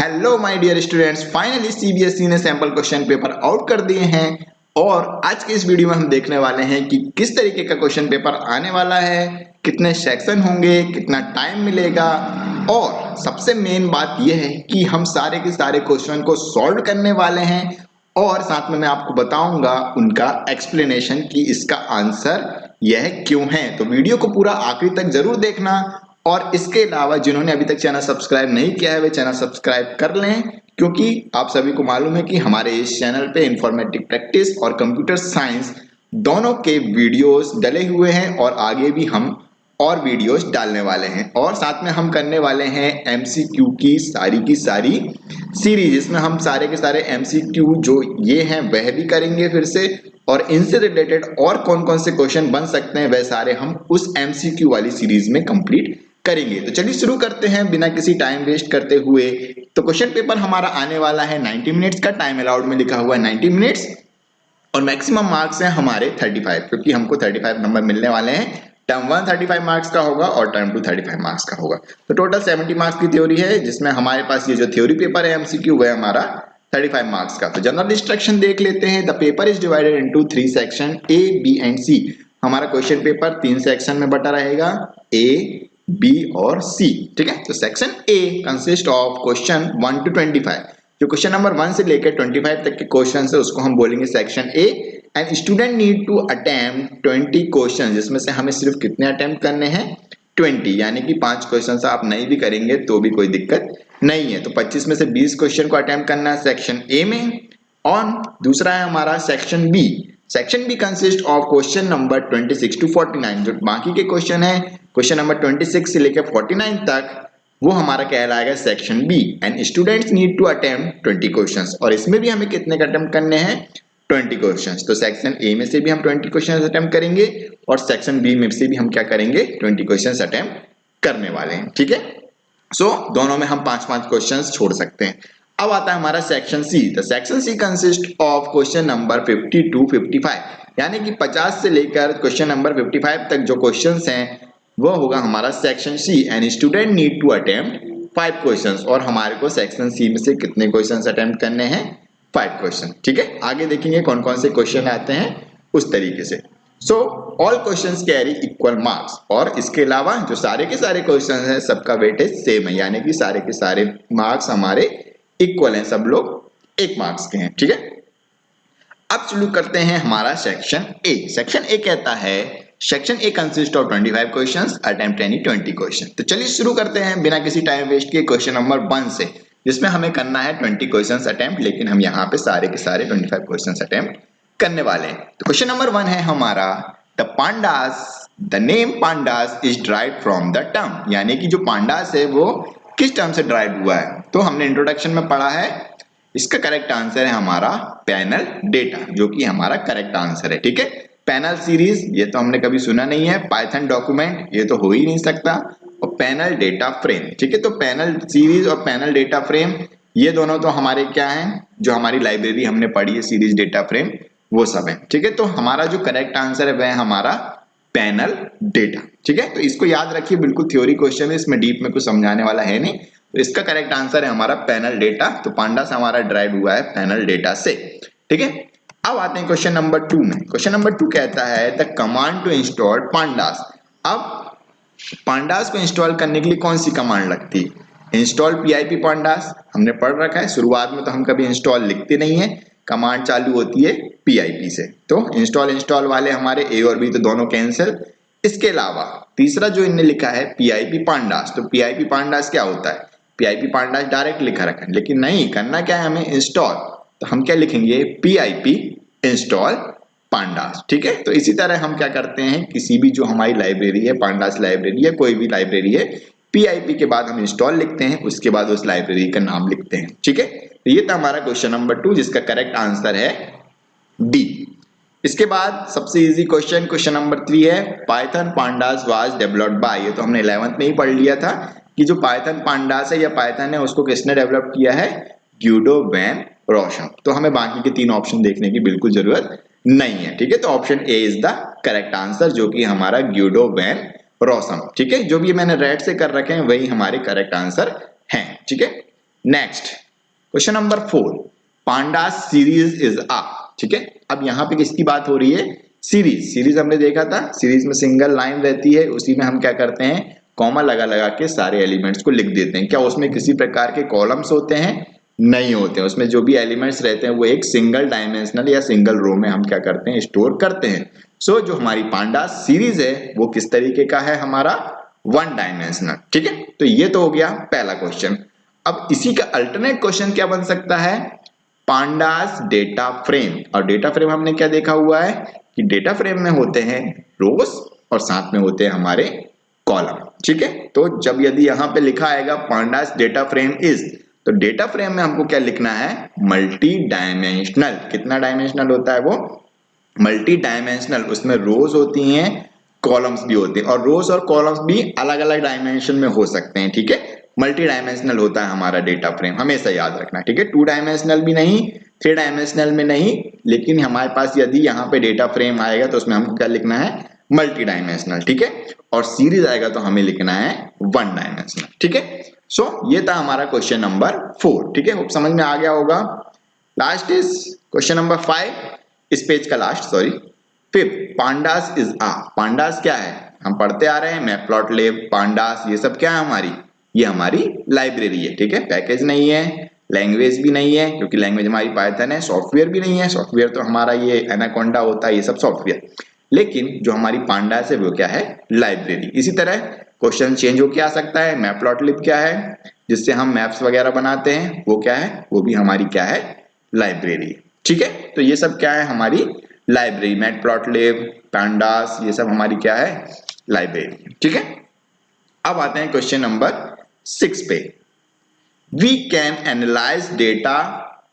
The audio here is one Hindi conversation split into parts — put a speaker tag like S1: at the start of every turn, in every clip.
S1: Hello my dear students, finally CBSE ने सैंपल क्वेश्चन पेपर आउट कर दिए हैं और आज के इस वीडियो में हम देखने वाले हैं कि किस तरीके का क्वेश्चन पेपर आने वाला है, कितने सेक्शन होंगे, कितना टाइम मिलेगा और सबसे मेन बात यह है कि हम सारे के सारे क्वेश्चन को सॉल्व करने वाले हैं और साथ में मैं आपको बताऊंगा उनका एक्सप्लेनेशन कि इसका आंसर यह क्यों है। तो वीडियो को पूरा आखिरी तक जरूर देखना और इसके अलावा जिन्होंने अभी तक चैनल सब्सक्राइब नहीं किया है वे चैनल सब्सक्राइब कर लें, क्योंकि आप सभी को मालूम है कि हमारे इस चैनल पे इंफॉर्मेटिव प्रैक्टिस और कंप्यूटर साइंस दोनों के वीडियोस डले हुए हैं और आगे भी हम और वीडियोस डालने वाले हैं और साथ में हम करने वाले हैं एमसीक्यू की सारी सीरीज, जिसमें हम सारे के सारे एमसीक्यू जो ये हैं वह भी करेंगे फिर से और इनसे रिलेटेड और कौन कौन से क्वेश्चन बन सकते हैं वह सारे हम उस एमसीक्यू वाली सीरीज में कंप्लीट करेंगे। तो चलिए शुरू करते हैं बिना किसी टाइम वेस्ट करते हुए। तो क्वेश्चन पेपर हमारा आने वाला है 90 मिनट्स का, टाइम अलाउड में लिखा हुआ है 90 मिनट्स और मैक्सिमम मार्क्स हैं हमारे 35, क्योंकि हमको 35 नंबर मिलने वाले हैं। टर्म 1 35 मार्क्स का होगा और टर्म 2 35 मार्क्स का होगा। तो टोटल 70 मार्क्स की थ्योरी है, जिसमें हमारे पास ये जो थ्योरी पेपर है एमसीक्यू वह हमारा 35 मार्क्स का। तो जनरल इंस्ट्रक्शन देख लेते हैं। The paper is divided into 3 section A B and C. हमारा क्वेश्चन पेपर 3 सेक्शन में बटा रहेगा, ए बी और सी। ठीक है, तो section A consist of question 1 to 25। जो क्वेश्चन नंबर 1 से लेकर 25 तक के क्वेश्चन है उसको हम बोलेंगे section A. And student need to attempt 20 question, जिसमें से हमें सिर्फ कितने अटेम्प्ट करने हैं 20, यानी कि 5 क्वेश्चन आप नहीं भी करेंगे तो भी कोई दिक्कत नहीं है। तो 25 में से 20 क्वेश्चन को अटेम्प्ट करना है सेक्शन ए में। और दूसरा है हमारा section B. Section B consist of question number 26 to 49। जो बाकी के क्वेश्चन है क्वेश्चन नंबर 26 से लेकर 49 तक वो हमारा कहलाएगा section B. And students need to attempt 20 questions, और इसमें भी हमें कितने का अटेम्प्ट करने हैं 20 क्वेश्चंस। तो सेक्शन ए में से भी हम 20 क्वेश्चंस अटेम्प्ट करेंगे और सेक्शन बी में से भी हम क्या करेंगे 20 क्वेश्चंस अटेम्प्ट करने वाले हैं। ठीक है, सो दोनों में हम 5-5 क्वेश्चंस छोड़ सकते हैं। अब आता है हमारा सेक्शन सी। तो section C consist of question number 50 to 55, यानी कि 50 से लेकर क्वेश्चन नंबर 55 तक जो क्वेश्चंस हैं वो होगा हमारा section C. And student need to attempt 5 questions, और हमारे को सेक्शन सी में से कितने क्वेश्चंस अटेम्प्ट करने हैं 5 क्वेश्चन। ठीक है, आगे देखेंगे कौन कौन से क्वेश्चन आते हैं उस तरीके से। So all questions carry equal marks, और इसके अलावा जो सारे के सारे क्वेश्चन हैं सबका वेटेज सेम है, यानी कि सारे के सारे मार्क्स हमारे इक्वल हैं, सब लोग 1 मार्क्स के हैं। ठीक है, अब शुरू करते हैं हमारा सेक्शन ए। सेक्शन ए कहता है section A consist of 25 questions, attempt any 20 question. तो चलिए शुरू करते हैं बिना किसी टाइम वेस्ट किए क्वेश्चन नंबर 1 से, जिसमें हमें करना है 20 क्वेश्चंस अटेम्प्ट, लेकिन हम यहाँ पे सारे के सारे 25 क्वेश्चंस अटेम्प्ट करने वाले हैं। तो क्वेश्चन नंबर 1 है हमारा the name pandas is derived from the term, यानी कि जो पांडास है वो किस टर्म से ड्राइव हुआ है। तो हमने इंट्रोडक्शन में पढ़ा है, इसका करेक्ट आंसर है हमारा पैनल डेटा, जो कि हमारा करेक्ट आंसर है। ठीक है, पैनल सीरीज ये तो हमने कभी सुना नहीं है, पाइथन डॉक्यूमेंट ये तो हो ही नहीं सकता, और पैनल डेटा फ्रेम। ठीक है, तो पैनल सीरीज और पैनल डेटा फ्रेम ये दोनों तो हमारे क्या हैं, जो हमारी लाइब्रेरी हमने पढ़ी है सीरीज डेटा फ्रेम वो सब है। ठीक है, तो हमारा जो करेक्ट आंसर है वह हमारा पैनल डेटा। ठीक है, तो इसको याद रखिए, बिल्कुल थ्योरी क्वेश्चन है, इसमें डीप में कुछ समझाने वाला है नहीं। तो इसका करेक्ट आंसर है हमारा पैनल डेटा। तो पांडास हमारा ड्राइव हुआ है पैनल डेटा से। ठीक है, अब आते हैं क्वेश्चन नंबर 2 में। क्वेश्चन नंबर 2 कहता है the command to install pandas. अब पांडास को इंस्टॉल करने के लिए कौन सी कमांड लगती है, इंस्टॉल पीआईपी पांडास हमने पढ़ रखा है। शुरुआत में तो हम कभी इंस्टॉल लिखते नहीं है, कमांड चालू होती है पीआईपी से। तो इंस्टॉल वाले हमारे ए और बी तो दोनों कैंसिल। इसके अलावा तीसरा जो इनने लिखा है पीआईपी पांडास, तो पीआईपी पांडास क्या होता है, पीआईपी पांडास डायरेक्ट लिखा रखा है, लेकिन नहीं करना क्या है हमें इंस्टॉल। तो हम क्या लिखेंगे पीआईपी इंस्टॉल पांडास। ठीक है, तो इसी तरह हम क्या करते हैं, किसी भी जो हमारी लाइब्रेरी है, पांडास लाइब्रेरी है, कोई भी लाइब्रेरी है, पीआईपी के बाद हम इंस्टॉल लिखते हैं, उसके बाद उस लाइब्रेरी का नाम लिखते हैं। ठीक है, तो ये था हमारा क्वेश्चन नंबर 2, जिसका करेक्ट आंसर है डी। इसके बाद सबसे इजी क्वेश्चन, क्वेश्चन नंबर 3 है Python pandas was developed by. ये तो हमने 11th में ही पढ़ लिया था कि जो पाइथन पांडास है या पाइथन है उसको किसने डेवलप किया है, ग्यूडो वैन रोसम। तो हमें बाकी के 3 ऑप्शन देखने की बिल्कुल जरूरत नहीं है। ठीक है, तो option A is the correct answer, जो कि हमारा ग्यूडो वैन रोसम। ठीक है, जो भी मैंने रेड से कर रखे हैं वही हमारे करेक्ट आंसर हैं। ठीक है, next question number 4, Panda series is a, ठीक है। अब यहाँ पे किसकी बात हो रही है? सीरीज हमने देखा था, सीरीज में सिंगल लाइन रहती है, उसी में हम क्या करते हैं, कॉमा लगा लगा के सारे एलिमेंट्स को लिख देते हैं। क्या उसमें किसी प्रकार के कॉलम्स होते हैं? नहीं होते हैं। उसमें जो भी एलिमेंट्स रहते हैं वो एक सिंगल डायमेंशनल या सिंगल रो में हम क्या करते हैं, स्टोर करते हैं। सो जो हमारी पांडा सीरीज है वो किस तरीके का है? हमारा वन डायमेंशनल, ठीक है। तो ये तो हो गया पहला क्वेश्चन। अब इसी का अल्टरनेट क्वेश्चन क्या बन सकता है? Pandas data frame. और डेटा फ्रेम हमने क्या देखा हुआ है कि डेटा फ्रेम में होते हैं रोज और साथ में होते हैं हमारे कॉलम, ठीक है। तो जब यदि यहां पे लिखा आएगा पांडास डेटा फ्रेम इज, तो डेटा फ्रेम में हमको क्या लिखना है? Multi dimensional. कितना डायमेंशनल होता है वो? Multi dimensional. उसमें रोज होती हैं, कॉलम्स भी होते हैं, और रोज और कॉलम्स भी अलग अलग डायमेंशन में हो सकते हैं, ठीक है। मल्टी डायमेंशनल होता है हमारा डेटा फ्रेम, हमेशा याद रखना, ठीक है। टू डायमेंशनल भी नहीं, थ्री डायमेंशनल में नहीं, लेकिन हमारे पास यदि यहाँ पे डेटा फ्रेम आएगा तो उसमें हमको क्या लिखना है? मल्टी डायमेंशनल, ठीक है। और सीरीज आएगा तो हमें लिखना है वन डायमेंशनल, ठीक है। सो ये था हमारा क्वेश्चन नंबर 4, ठीक है। होप समझ में आ गया होगा। लास्ट इज क्वेश्चन नंबर 5, इस पेज का last, sorry 5th, pandas is a. Pandas क्या है? हम पढ़ते आ रहे हैं मैटप्लॉटलिब, पांडास, ये सब क्या है हमारी? ये हमारी लाइब्रेरी है, ठीक है। पैकेज नहीं है, लैंग्वेज भी नहीं है, क्योंकि लैंग्वेज हमारी पाइथन है। सॉफ्टवेयर भी नहीं है, सॉफ्टवेयर तो हमारा ये एनाकोंडा होता है, ये सब सॉफ्टवेयर। लेकिन जो हमारी पांडास है वो क्या है? लाइब्रेरी। इसी तरह क्वेश्चन चेंज होके आ सकता है। मैटप्लॉटलिब क्या है? जिससे हम मैप्स वगैरह बनाते हैं, वो क्या है? वो भी हमारी क्या है? लाइब्रेरी, ठीक है। तो ये सब क्या है? हमारी लाइब्रेरी। मैटप्लॉटलिब, पांडास, ये सब हमारी क्या है? लाइब्रेरी, ठीक है। अब आते हैं क्वेश्चन नंबर 6 पे। We can analyse data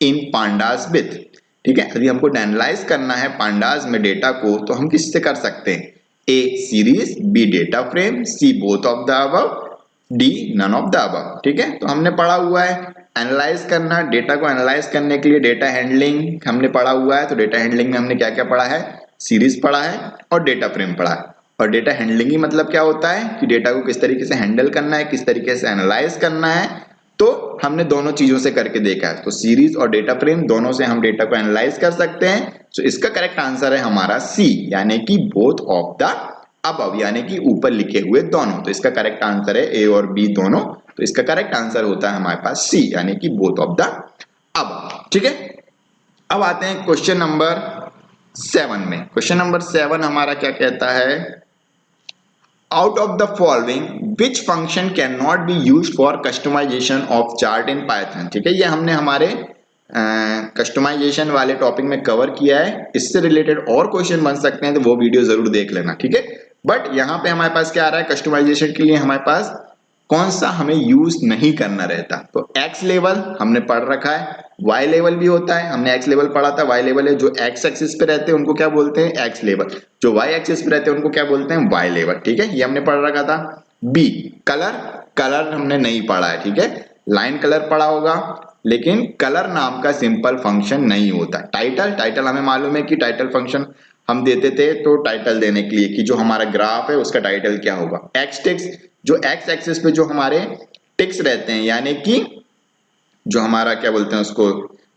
S1: in pandas with, ठीक है। यदि हमको एनालाइज करना है पांडास में डेटा को, तो हम किससे कर सकते हैं? A series, B data frame, C both of the above, D none of the above, ठीक है। तो हमने पढ़ा हुआ है एनालाइज करना, डेटा को एनालाइज करने के लिए डेटा हैंडलिंग हमने पढ़ा हुआ है। तो डेटा हैंडलिंग में हमने क्या क्या पढ़ा है? सीरीज पढ़ा है और डेटा फ्रेम पढ़ा है। और डेटा हैंडलिंग ही मतलब क्या होता है कि डेटा को किस तरीके से हैंडल करना है, किस तरीके से एनालाइज करना है। तो हमने दोनों चीजों से करके देखा है। तो सीरीज और डेटा फ्रेम दोनों से हम डेटा को एनालाइज कर सकते हैं। तो इसका करेक्ट आंसर है हमारा सी, यानी कि बोथ ऑफ द अबव, यानी कि ऊपर लिखे हुए दोनों। तो इसका करेक्ट आंसर है ए और बी दोनों। तो इसका करेक्ट आंसर होता है हमारे पास सी, यानी कि बोथ ऑफ द अबव, ठीक है। अब आते हैं क्वेश्चन नंबर 7 में। क्वेश्चन नंबर 7 हमारा क्या कहता है? Out of the following which function can not be used for customisation of chart in Python, ठीक है। ये हमने हमारे कस्टमाइजेशन वाले टॉपिक में कवर किया है। इससे रिलेटेड और क्वेश्चन बन सकते हैं, तो वो वीडियो जरूर देख लेना, ठीक है। बट यहाँ पे हमारे पास क्या आ रहा है? कस्टमाइजेशन के लिए हमारे पास कौन सा हमें यूज नहीं करना रहता? तो एक्स लेवल हमने पढ़ रखा है, वाई लेवल भी होता है, हमने एक्स लेवल पढ़ा था, वाई लेवल है। जो एक्स एक्सिस पे रहते हैं उनको क्या बोलते हैं? X level. जो वाई एक्सिस पे रहते हैं उनको क्या बोलते हैं? वाई लेवल, ठीक है। ये हमने पढ़ रखा था। बी कलर, कलर हमने नहीं पढ़ा है, ठीक है। लाइन कलर पढ़ा होगा, लेकिन कलर नाम का सिंपल फंक्शन नहीं होता। टाइटल, टाइटल हमें मालूम है कि टाइटल फंक्शन हम देते थे, तो टाइटल देने के लिए कि जो हमारा ग्राफ है उसका टाइटल क्या होगा। एक्स टेक्स्ट, जो एक्स एक्सिस पे जो हमारे टिक्स रहते हैं, यानी कि जो हमारा क्या बोलते हैं उसको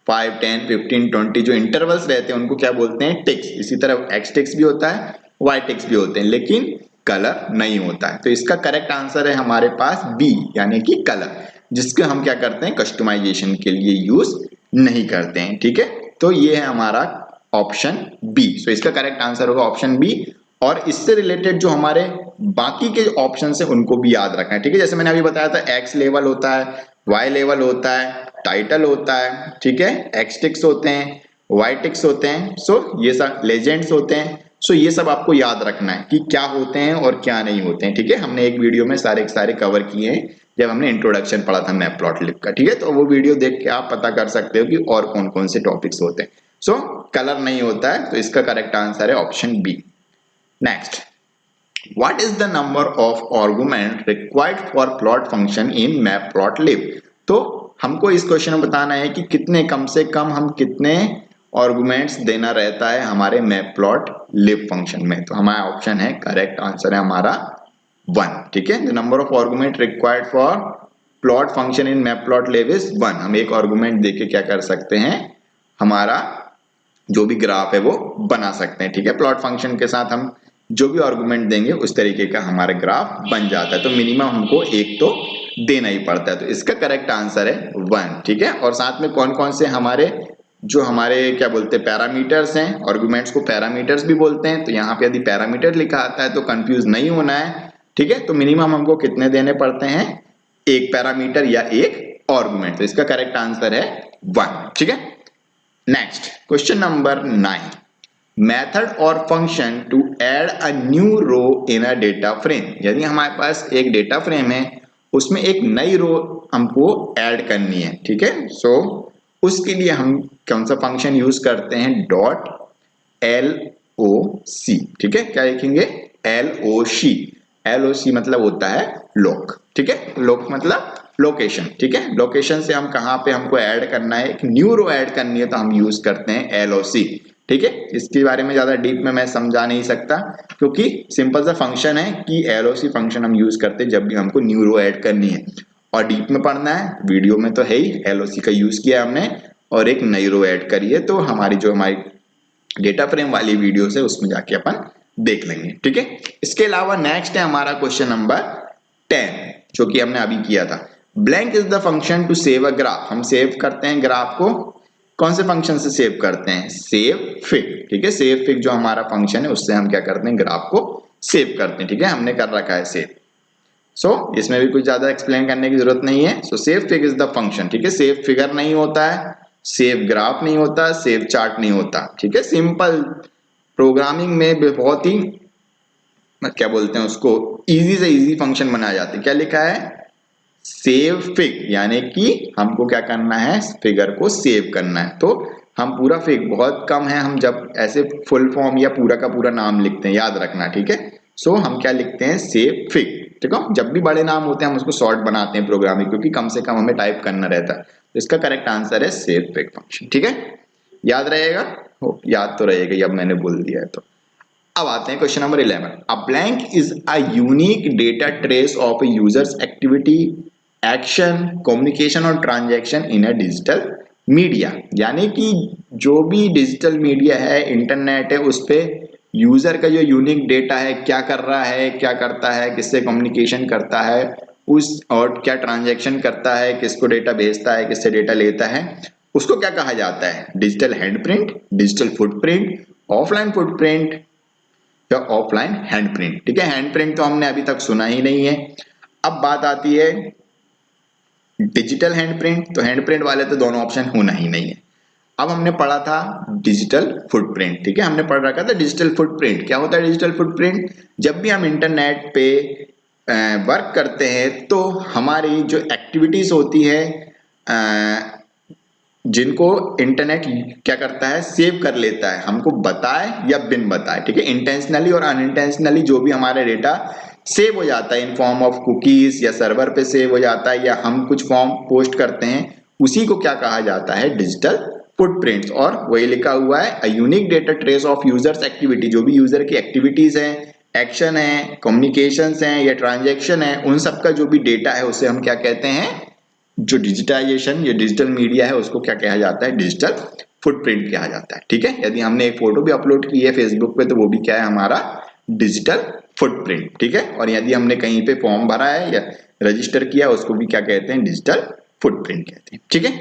S1: 5, 10, 15, 20 जो इंटरवल्स रहते हैं उनको क्या बोलते हैं? टिक्स। इसी तरह एक्स टिक्स भी होता है, वाई टिक्स भी होते हैं, लेकिन कलर नहीं होता है। तो इसका करेक्ट आंसर है हमारे पास बी, यानी कि कलर, जिसके हम क्या करते हैं? कस्टमाइजेशन के लिए यूज नहीं करते हैं, ठीक है। तो ये है हमारा ऑप्शन बी। सो इसका करेक्ट आंसर होगा ऑप्शन बी। और इससे रिलेटेड जो हमारे बाकी के ऑप्शन है उनको भी याद रखना है, ठीक है। जैसे मैंने अभी बताया था, एक्स लेवल होता है, वाई लेवल होता है, टाइटल होता है, ठीक है, एक्स टिक्स होते हैं, वाई टिक्स होते हैं, सो ये सब लेजेंड्स होते हैं। सो ये सब आपको याद रखना है कि क्या होते हैं और क्या नहीं होते हैं, ठीक है। हमने एक वीडियो में सारे के सारे कवर किए हैं जब हमने इंट्रोडक्शन पढ़ा था मैटप्लॉटलिब का, ठीक है। तो वो वीडियो देख के आप पता कर सकते हो कि और कौन कौन से टॉपिक्स होते हैं। सो कलर नहीं होता है, तो इसका करेक्ट आंसर है option B. Next, what is the number of argument required for plot function in matplotlib? तो हमको इस क्वेश्चन में बताना है कि कितने, कम से कम हम कितने आर्गुमेंट्स देना रहता है हमारे मैटप्लॉटलिब फंक्शन में। तो हमारा ऑप्शन है, करेक्ट आंसर है हमारा 1, ठीक है। The number of argument required for plot function in matplotlib is 1। हम एक आर्गुमेंट देके क्या कर सकते हैं, हमारा जो भी ग्राफ है वो बना सकते हैं। ठीक है, प्लॉट फंक्शन के साथ हम जो भी आर्गुमेंट देंगे उस तरीके का हमारा ग्राफ बन जाता है। तो मिनिमम हमको एक तो देना ही पड़ता है। तो इसका करेक्ट आंसर है 1। ठीक है, और साथ में कौन कौन से हमारे जो हमारे क्या बोलते हैं पैरामीटर्स हैं, आर्गुमेंट्स को पैरामीटर्स भी बोलते हैं। तो यहाँ पे यदि पैरामीटर लिखा आता है तो कंफ्यूज नहीं होना है। ठीक है, तो मिनिमम हमको कितने देने पड़ते हैं, एक पैरामीटर या एक आर्गुमेंट। तो इसका करेक्ट आंसर है 1। ठीक है, नेक्स्ट क्वेश्चन नंबर 9, मेथड और function to add a new row in a data frame. यदि हमारे पास एक डेटा फ्रेम है, उसमें एक नई रो हमको ऐड करनी है। ठीक है, सो उसके लिए हम कौन सा फंक्शन यूज करते हैं, डॉट LOC। ठीक है, क्या लिखेंगे, LOC। LOC मतलब होता है लोक। ठीक है, लोक मतलब लोकेशन। ठीक है, लोकेशन से हम कहाँ पे हमको ऐड करना है, एक न्यू रो ऐड करनी है, तो हम यूज करते हैं LOC। ठीक है, इसके बारे में ज्यादा डीप में मैं समझा नहीं सकता, क्योंकि सिंपल सा फंक्शन है कि LOC फंक्शन हम यूज करते हैं जब भी हमको न्यू रो ऐड करनी है। और डीप में पढ़ना है, वीडियो में तो है ही, LOC का यूज किया हमने और एक नई रो ऐड करी है। तो हमारी जो हमारी डेटा फ्रेम वाली वीडियोस है उसमें जाके अपन देख लेंगे। ठीक है, इसके अलावा नेक्स्ट है हमारा क्वेश्चन नंबर 10, जो कि हमने अभी किया था। Blank is the function to save a graph. हम सेव करते हैं ग्राफ को, कौन से फंक्शन से सेव करते हैं, सेव फिग। ठीक है, सेव फिग जो हमारा फंक्शन है उससे हम क्या करते हैं, ग्राफ को सेव करते हैं। ठीक है, हमने कर रखा है सेव। सो इसमें भी कुछ ज्यादा एक्सप्लेन करने की जरूरत नहीं है। सो save fig is the function. ठीक है, सेव फिगर नहीं होता है, सेव ग्राफ नहीं होता, सेव चार्ट नहीं होता। ठीक है, सिंपल प्रोग्रामिंग में बहुत ही क्या बोलते हैं उसको, इजी से इजी फंक्शन बनाया जाता है। क्या लिखा है, सेव फिग, यानी कि हमको क्या करना है, फिगर को सेव करना है। तो हम पूरा फिग बहुत कम है, हम जब ऐसे फुल फॉर्म या पूरा का पूरा नाम लिखते हैं, याद रखना। ठीक है, सो हम क्या लिखते हैं, सेव फिग। ठीक है, जब भी बड़े नाम होते हैं हम उसको शॉर्ट बनाते हैं प्रोग्रामिंग, क्योंकि कम से कम हमें टाइप करना रहता है। तो इसका करेक्ट आंसर है सेव फिग फंक्शन। ठीक है, याद रहेगा, याद तो रहेगा, अब मैंने बोल दिया है तो। अब आते हैं question number 11। A blank is a unique data trace of a user's activity, action, communication और transaction in a digital media. यानी कि जो भी डिजिटल मीडिया है, इंटरनेट है, उस पे यूजर का जो यूनिक डेटा है, क्या कर रहा है, क्या करता है, किससे कम्युनिकेशन करता है, उस और क्या ट्रांजैक्शन करता है, किसको डेटा भेजता है, किससे डेटा लेता है, उसको क्या कहा जाता है, digital हैंडप्रिंट, digital footprint, offline footprint या ऑफलाइन हैंडप्रिंट। ठीक है, हैंडप्रिंट तो हमने अभी तक सुना ही नहीं है। अब बात आती है डिजिटल हैंडप्रिंट। तो हैंडप्रिंट वाले तो दोनों ऑप्शन होना ही नहीं है। अब हमने पढ़ा था डिजिटल फुटप्रिंट। ठीक है, हमने पढ़ रखा था डिजिटल फुटप्रिंट। क्या होता है डिजिटल फुटप्रिंट, जब भी हम इंटरनेट पे वर्क करते हैं तो हमारी जो एक्टिविटीज होती है, जिनको इंटरनेट क्या करता है, सेव कर लेता है, हमको बताए या बिन बताए। ठीक है, इंटेंशनली और अनइंटेंशनली जो भी हमारा डेटा सेव हो जाता है इन फॉर्म ऑफ कुकीज या सर्वर पे सेव हो जाता है, या हम कुछ फॉर्म पोस्ट करते हैं, उसी को क्या कहा जाता है, डिजिटल फुटप्रिंट्स। और वही लिखा हुआ है, अ unique data trace of users activity. जो भी यूजर की एक्टिविटीज है, एक्शन है, कम्युनिकेशंस हैं या ट्रांजैक्शन है, उन सब का जो भी डेटा है उसे हम क्या कहते हैं, जो डिजिटाइजेशन या डिजिटल मीडिया है उसको क्या कहा जाता है, डिजिटल फुटप्रिंट कहा जाता है। ठीक है, यदि हमने एक फोटो भी अपलोड की है फेसबुक पे तो वो भी क्या है, हमारा डिजिटल फुटप्रिंट। ठीक है, और यदि हमने कहीं पे फॉर्म भरा है या रजिस्टर किया उसको भी क्या कहते हैं, डिजिटल फुटप्रिंट कहते हैं। ठीक है,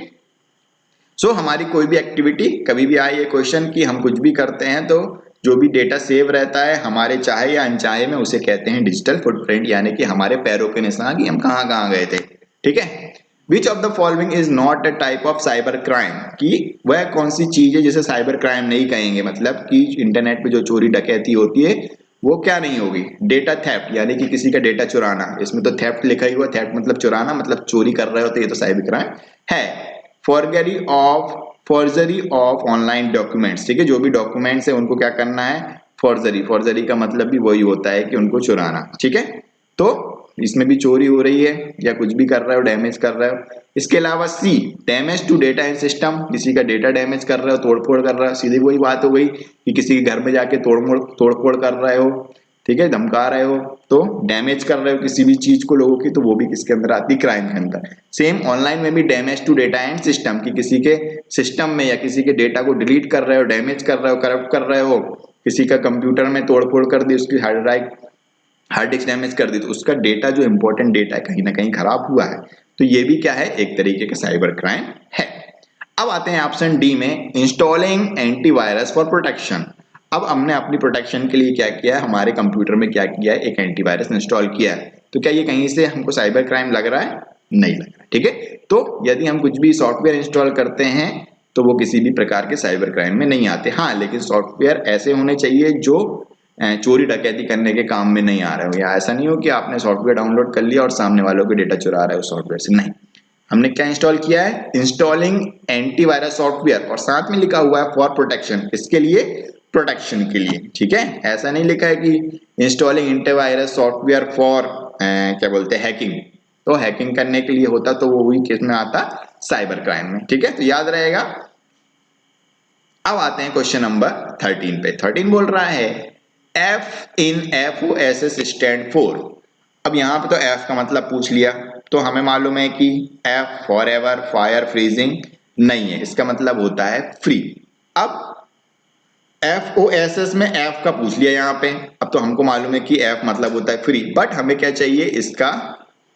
S1: सो हमारी कोई भी एक्टिविटी, कभी भी आए ये क्वेश्चन कि हम कुछ भी करते हैं तो जो भी डेटा सेव रहता है हमारे चाहे या अनचाहे में, उसे कहते हैं डिजिटल फुटप्रिंट, यानी कि हमारे पैरों के निशान कि हम कहाँ कहाँ गए थे। ठीक है, which of the following is not a type of cyber crime, कि वह कौन सी चीज है जिसे साइबर क्राइम नहीं कहेंगे, मतलब कि इंटरनेट पे जो चोरी डकैती होती है वो क्या नहीं होगी, डेटा थेफ्ट, यानी कि किसी का डेटा चुराना। इसमें तो थेफ्ट लिखा ही हुआ, थेफ्ट मतलब चुराना, मतलब चोरी कर रहे हो तो ये तो साइबर क्राइम है। Forgery of online documents. ठीक है, जो भी डॉक्यूमेंट्स है उनको क्या करना है, फॉर्जरी। फॉर्जरी का मतलब भी वही होता है कि उनको चुराना। ठीक है, तो इसमें भी चोरी हो रही है या कुछ भी कर रहे हो, डैमेज कर रहे हो। इसके अलावा C, damage to data in system, किसी का डेटा डैमेज कर रहे हो, तोड़फोड़ कर रहे हो, सीधी वही बात हो गई कि किसी के घर में जाके तोड़फोड़ कर रहे हो। ठीक है, धमका रहे हो तो डैमेज कर रहे हो किसी भी चीज को लोगों की, तो वो भी किसके अंदर आती है, क्राइम के अंदर। सेम ऑनलाइन में भी damage to data and system, की किसी के सिस्टम में या किसी के डेटा को डिलीट कर रहे हो, डैमेज कर रहे हो, करप्ट कर रहे हो, किसी का कंप्यूटर में तोड़फोड़ कर दी, उसकी हार्ड डिस्क डैमेज कर दी, तो उसका डेटा जो इंपॉर्टेंट डेटा है कहीं ना कहीं खराब हुआ है, तो ये भी क्या है, एक तरीके का साइबर क्राइम है। अब आते हैं ऑप्शन डी में, इंस्टॉलिंग एंटीवायरस फॉर प्रोटेक्शन। अब हमने अपनी प्रोटेक्शन के लिए क्या किया है, हमारे कंप्यूटर में क्या किया है, एक एंटीवायरस इंस्टॉल किया है। तो क्या ये कहीं से हमको साइबर क्राइम लग रहा है? नहीं लग रहा। ठीक है, तो यदि हम कुछ भी सॉफ्टवेयर इंस्टॉल करते हैं तो वो किसी भी प्रकार के साइबर क्राइम में नहीं आते। हाँ, लेकिन सॉफ्टवेयर ऐसे होने चाहिए जो चोरी डकैती करने के काम में नहीं आ रहे हो, या ऐसा नहीं हो कि आपने सॉफ्टवेयर डाउनलोड कर लिया और सामने वालों के डेटा चुरा रहे हो सॉफ्टवेयर से। नहीं, हमने क्या इंस्टॉल किया है, इंस्टॉलिंग एंटीवायरस सॉफ्टवेयर, और साथ में लिखा हुआ है फॉर प्रोटेक्शन, इसके लिए, प्रोटेक्शन के लिए। ठीक है, ऐसा नहीं लिखा है कि इंस्टॉलिंग एंटीवायरस सॉफ्टवेयर फॉर क्या बोलते हैं, हैकिंग। तो हैकिंग करने के लिए होता तो वो हुई किस में आता, साइबर क्राइम में। ठीक है, तो याद रहेगा। अब आते हैं क्वेश्चन नंबर 13 पे। 13 बोल रहा है F in FOSS stand for. अब यहाँ पे तो F का मतलब पूछ लिया, तो हमें मालूम है कि F for ever, fire, freezing नहीं है, इसका मतलब होता है फ्री। अब FOSS में F का पूछ लिया यहाँ पे, अब तो हमको मालूम है कि F मतलब होता है फ्री, बट हमें क्या चाहिए, इसका